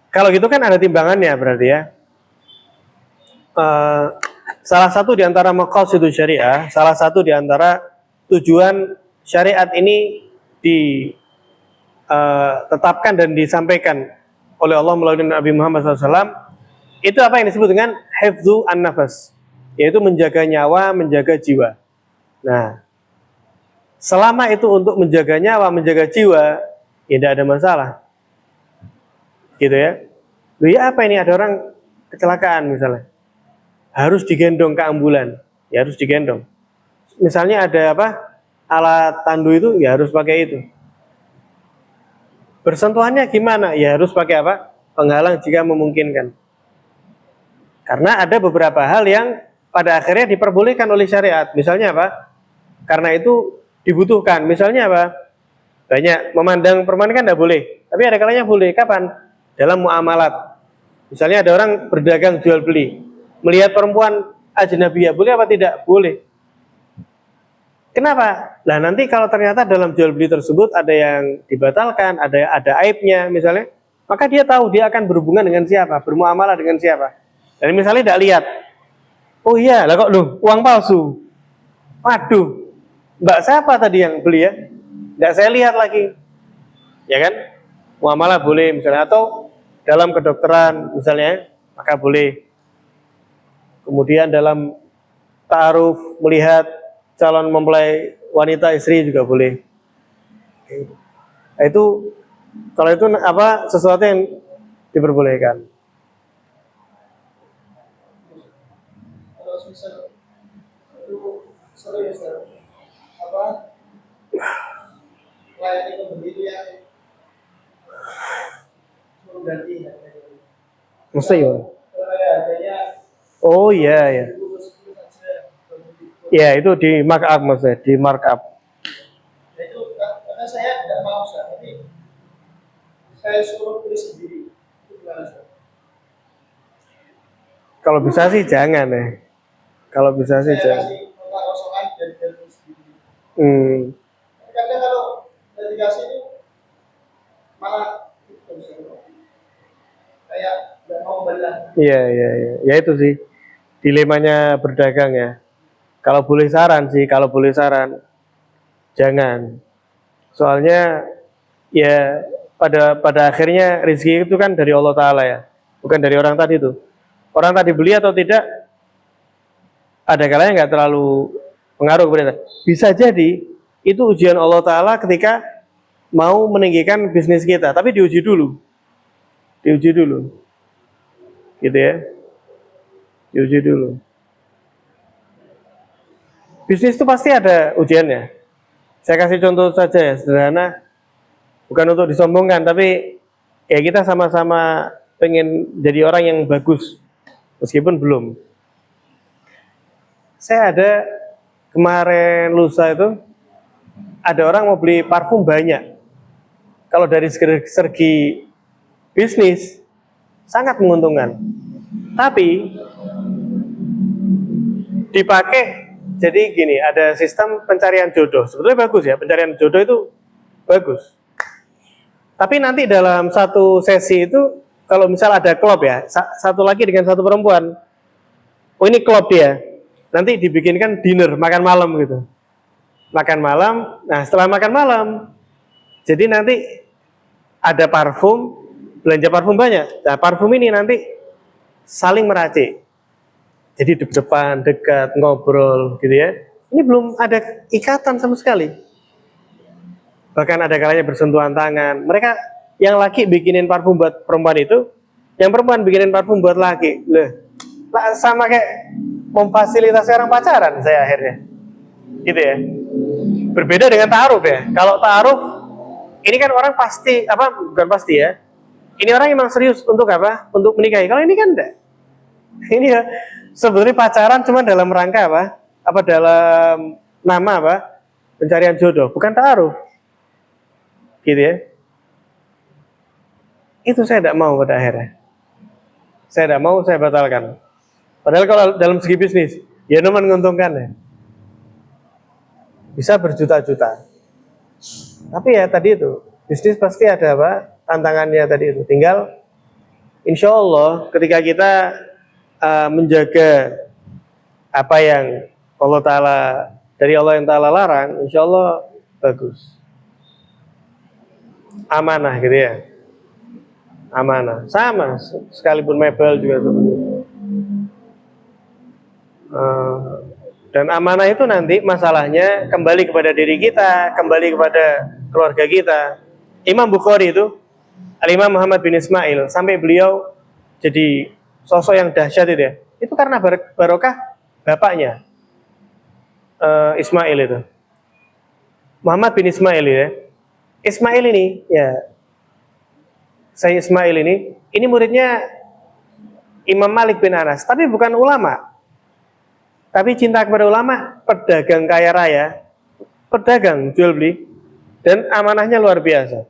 Speaker 1: kalau gitu kan ada timbangannya berarti ya. Salah satu di antara maqasidus syariah, salah satu di antara tujuan syariat ini ditetapkan dan disampaikan oleh Allah melalui Nabi Muhammad SAW, itu apa yang disebut dengan hifdzu an-nafas, yaitu menjaga nyawa, menjaga jiwa. Nah, selama itu untuk menjaga nyawa, menjaga jiwa, tidak ada masalah. Gitu ya. Loh ya apa ini, ada orang kecelakaan misalnya, harus digendong ke ambulan, ya harus digendong. Misalnya ada apa, alat tandu itu, ya harus pakai itu. Bersentuhannya gimana? Ya harus pakai apa? Penghalang jika memungkinkan. Karena ada beberapa hal yang pada akhirnya diperbolehkan oleh syariat. Misalnya apa? Karena itu dibutuhkan. Misalnya apa? Banyak memandang perempuan kan tidak boleh. Tapi ada kalanya boleh. Kapan? Dalam muamalat. Misalnya ada orang berdagang jual beli. Melihat perempuan ajnabiyah, boleh apa tidak? Boleh. Kenapa? Nah nanti kalau ternyata dalam jual beli tersebut ada yang dibatalkan, ada aibnya misalnya, maka dia tahu dia akan berhubungan dengan siapa, bermuamalah dengan siapa. Dan misalnya tidak lihat, oh iya, lah kok loh, uang palsu. Waduh, mbak siapa tadi yang beli ya? Tidak saya lihat lagi, ya kan? Muamalah boleh misalnya, atau dalam kedokteran misalnya, maka boleh. Kemudian dalam ta'aruf melihat calon mempelai wanita istri juga boleh. Nah, itu kalau itu apa sesuatu yang diperbolehkan.
Speaker 3: Kalau misal itu sorry ya Ustaz, apa melayani pembeli itu yang mengganti harganya.
Speaker 1: Mesti ya.
Speaker 3: Kalau harganya
Speaker 1: Oh iya ya.
Speaker 3: 10 saja,
Speaker 1: Ya itu di markup maksudnya, di markup.
Speaker 3: nah itu karena saya tidak mau Ustaz, tapi saya suruh beli sendiri. Itu gimana Ustaz?
Speaker 1: Kalau bisa sih jangan ya. Kalau bisa sih
Speaker 3: Saya
Speaker 1: jangan.
Speaker 3: kasih nota kosongan dan beli sendiri.
Speaker 1: Hmm.
Speaker 3: Tapi kadang kalau saya dikasih itu malah itu Ustaz. Kayak nggak mau belah.
Speaker 1: Iya iya iya. Ya itu sih dilemanya berdagang ya. Kalau boleh saran sih, kalau boleh saran jangan. Soalnya ya pada akhirnya rezeki itu kan dari Allah Ta'ala ya, bukan dari orang tadi itu. Orang tadi beli atau tidak ada kalanya nggak terlalu pengaruh kepada kita. Bisa jadi itu ujian Allah Ta'ala ketika mau meninggikan bisnis kita, tapi diuji dulu, gitu ya, diuji dulu. Bisnis itu pasti ada ujiannya. Saya kasih contoh saja ya, sederhana, bukan untuk disombongkan, tapi ya kita sama-sama pengen jadi orang yang bagus, meskipun belum. Saya ada kemarin lusa itu, ada orang mau beli parfum banyak. Kalau dari segi bisnis, sangat menguntungkan. Tapi, dipakai, jadi gini, ada sistem pencarian jodoh. Sebetulnya bagus ya, pencarian jodoh itu bagus. Tapi nanti dalam satu sesi itu, kalau misal ada klub ya, satu lagi dengan satu perempuan, oh ini klub dia, nanti dibikinkan dinner, makan malam gitu. Makan malam, nah setelah makan malam, jadi nanti ada parfum, belanja parfum banyak. Nah parfum ini nanti saling meracik. Jadi di depan, dekat, ngobrol gitu ya. Ini belum ada ikatan sama sekali. Bahkan ada kalanya bersentuhan tangan. Mereka yang laki bikinin parfum buat perempuan itu, yang perempuan bikinin parfum buat laki. Loh, sama kayak memfasilitasi orang pacaran saya akhirnya. Gitu ya. Berbeda dengan ta'aruf ya. Kalau ta'aruf ini kan orang pasti bukan pasti ya. Ini orang emang serius untuk apa? Untuk menikahi. Kalau ini kan enggak. Ini ya sebenarnya pacaran cuma dalam rangka apa? Apa dalam nama apa? Pencarian jodoh, bukan ta'aruf. Gitu ya. Itu saya tidak mau pada akhirnya. Saya tidak mau, saya batalkan. Padahal kalau dalam segi bisnis, ya memang menguntungkan ya. Bisa berjuta-juta. Tapi ya tadi itu, bisnis pasti ada apa? Tantangannya tadi itu. Tinggal insya Allah ketika kita menjaga apa yang Allah Ta'ala dari Allah yang Ta'ala larang, insya Allah bagus. Amanah gitu ya. Amanah. Sama, sekalipun mebel juga tuh. Dan amanah itu nanti masalahnya kembali kepada diri kita, kembali kepada keluarga kita. Imam Bukhari itu, Al-Imam Muhammad bin Ismail, sampai beliau jadi sosok yang dahsyat itu ya. Itu karena barokah bapaknya, Ismail itu. Muhammad bin Ismail ya. Ismail ini, ya, saya Ismail ini muridnya Imam Malik bin Anas, tapi bukan ulama. Tapi cinta kepada ulama, pedagang kaya raya, pedagang jual beli, dan amanahnya luar biasa.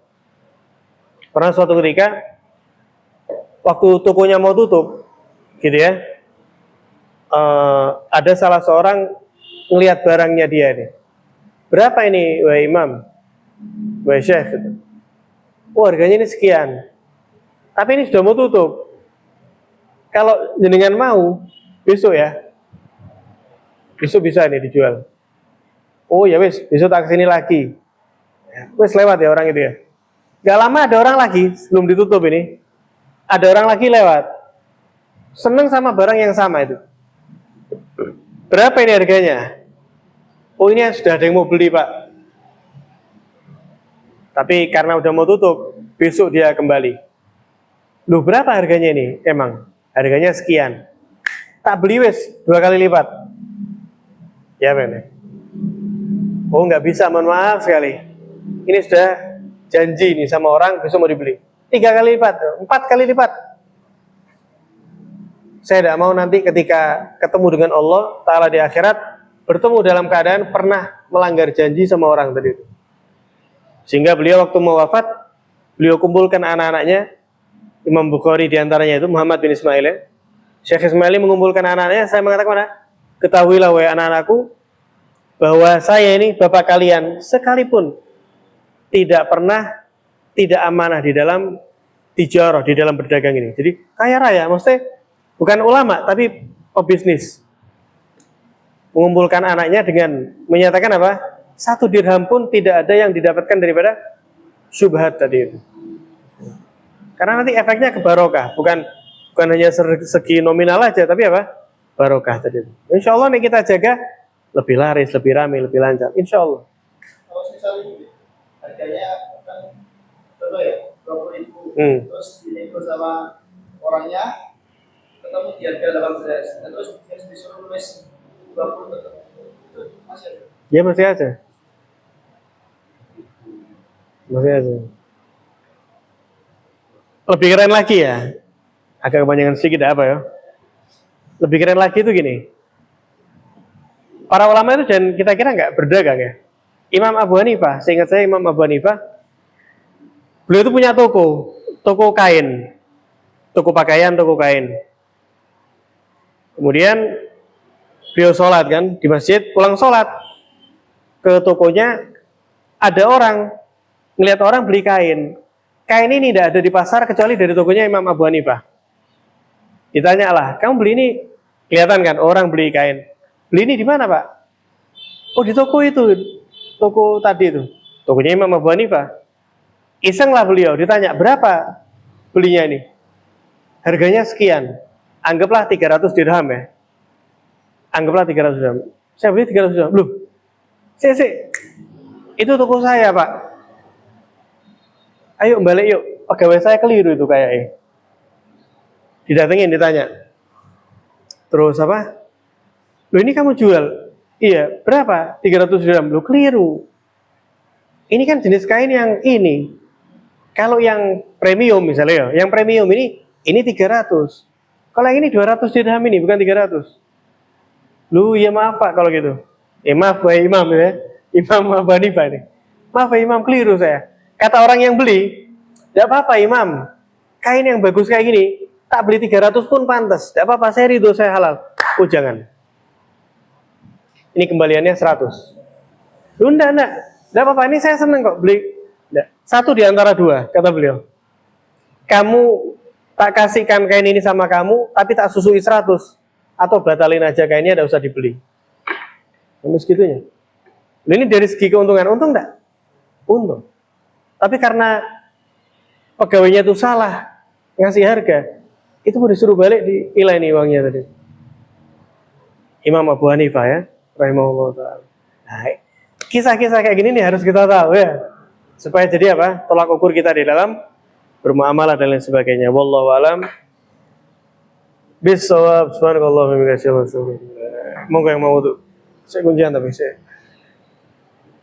Speaker 1: Pernah suatu ketika, waktu tokonya mau tutup, gitu ya, ada salah seorang ngelihat barangnya dia nih. Berapa ini, wahai imam, wahai syekh? Gitu. Oh, harganya ini sekian. Tapi ini sudah mau tutup. Kalau jenengan mau, besok ya. Besok bisa nih dijual. Oh ya wis, besok tak kesini lagi. Wis lewat ya orang itu ya. Gak lama ada orang lagi sebelum ditutup ini. Ada orang lagi lewat. Seneng sama barang yang sama itu. Berapa ini harganya? Oh ini sudah ada yang mau beli Pak. Tapi karena udah mau tutup, besok dia kembali. Loh berapa harganya ini? Emang harganya sekian. Tak beli wes 2 kali lipat. Ya bener. Oh nggak bisa, mohon maaf sekali. Ini sudah janji nih sama orang besok mau dibeli. 3 kali lipat, 4 kali lipat. Saya tidak mau nanti ketika ketemu dengan Allah Ta'ala di akhirat, bertemu dalam keadaan pernah melanggar janji sama orang tadi itu. Sehingga beliau waktu mau wafat, beliau kumpulkan anak-anaknya, Imam Bukhari diantaranya itu, Muhammad bin Ismail ya. Syekh Ismaili mengumpulkan anak-anaknya, saya mengatakan mana? Ketahuilah wahai anak-anakku, bahwa saya ini bapak kalian sekalipun tidak pernah tidak amanah di dalam tijarah, di dalam berdagang ini. Jadi kaya raya, maksudnya bukan ulama tapi pebisnis. Mengumpulkan anaknya dengan menyatakan apa? 1 dirham pun tidak ada yang didapatkan daripada syubhat tadi itu. Karena nanti efeknya ke barokah, bukan hanya segi nominal aja, tapi apa? Barokah tadi itu. Insya Allah nih kita jaga lebih laris, lebih ramai, lebih lancar. Insya Allah.
Speaker 3: Kalau misalnya harganya kan contoh ya 20.000, terus dinego sama orangnya ketemu di harga 18, dan terus disuruh nulis 20 tetap itu masih ada.
Speaker 1: Ya masih ada. Masih ada. Lebih keren lagi ya. Agak kepanjangan sedikit apa ya. Lebih keren lagi itu gini. Para ulama itu dan kita kira nggak berdagang ya. Imam Abu Hanifah, seingat saya Imam Abu Hanifah, beliau itu punya toko kain, toko pakaian, toko kain. Kemudian beliau sholat kan di masjid, pulang sholat ke tokonya, ada orang ngelihat orang beli kain. Kain ini tidak ada di pasar kecuali dari tokonya Imam Abu Hanifah. Ditanya lah, kamu beli ini, kelihatan kan orang beli kain. Beli ini di mana Pak? Oh di toko itu, toko tadi itu, tokonya Imam Abu Hanifah. Iseng lah beliau, ditanya berapa belinya ini? Harganya sekian, anggaplah 300 dirham ya. Anggaplah 300 dirham. Saya beli 300 dirham. Loh, itu toko saya Pak. Ayo balik yuk, pegawai saya keliru itu kayaknya. Didatengin, ditanya. Terus apa? Loh ini kamu jual? Iya, berapa? 300 dirham. Loh keliru. Ini kan jenis kain yang ini. Kalau yang premium misalnya ya, yang premium ini 300. Kalau yang ini 200 dirham ini, bukan 300. Loh ya maaf Pak kalau gitu. Maaf wahai Imam ya. Imam Abu Hanifah ini. Maaf wahai Imam, keliru saya. Kata orang yang beli, tidak apa-apa Imam. Kain yang bagus kayak gini, tak beli 300 pun pantas. Tidak apa-apa, saya ridho, saya halal. Oh jangan. Ini kembaliannya 100. Loh enggak. Tidak apa-apa, ini saya senang kok beli. Enggak. 1 di antara 2, kata beliau. Kamu tak kasihkan kain ini sama kamu, tapi tak susui 100. Atau batalin aja kainnya, tidak usah dibeli. Ini segitunya. Ini dari segi keuntungan, untung enggak? Untung. Tapi karena pegawainya itu salah ngasih harga, itu mau disuruh balik di ilani uangnya tadi. Imam Abu Hanifah ya, rahimahullah ta'ala. Nah, kisah-kisah kayak gini nih harus kita tahu ya, supaya jadi apa? Tolak ukur kita di dalam bermuamalah dan lain sebagainya. Wallahu a'lam bissawab. Subhanallah wa bihamdihi. Monggo yang mau tuh saya kuncian tapi saya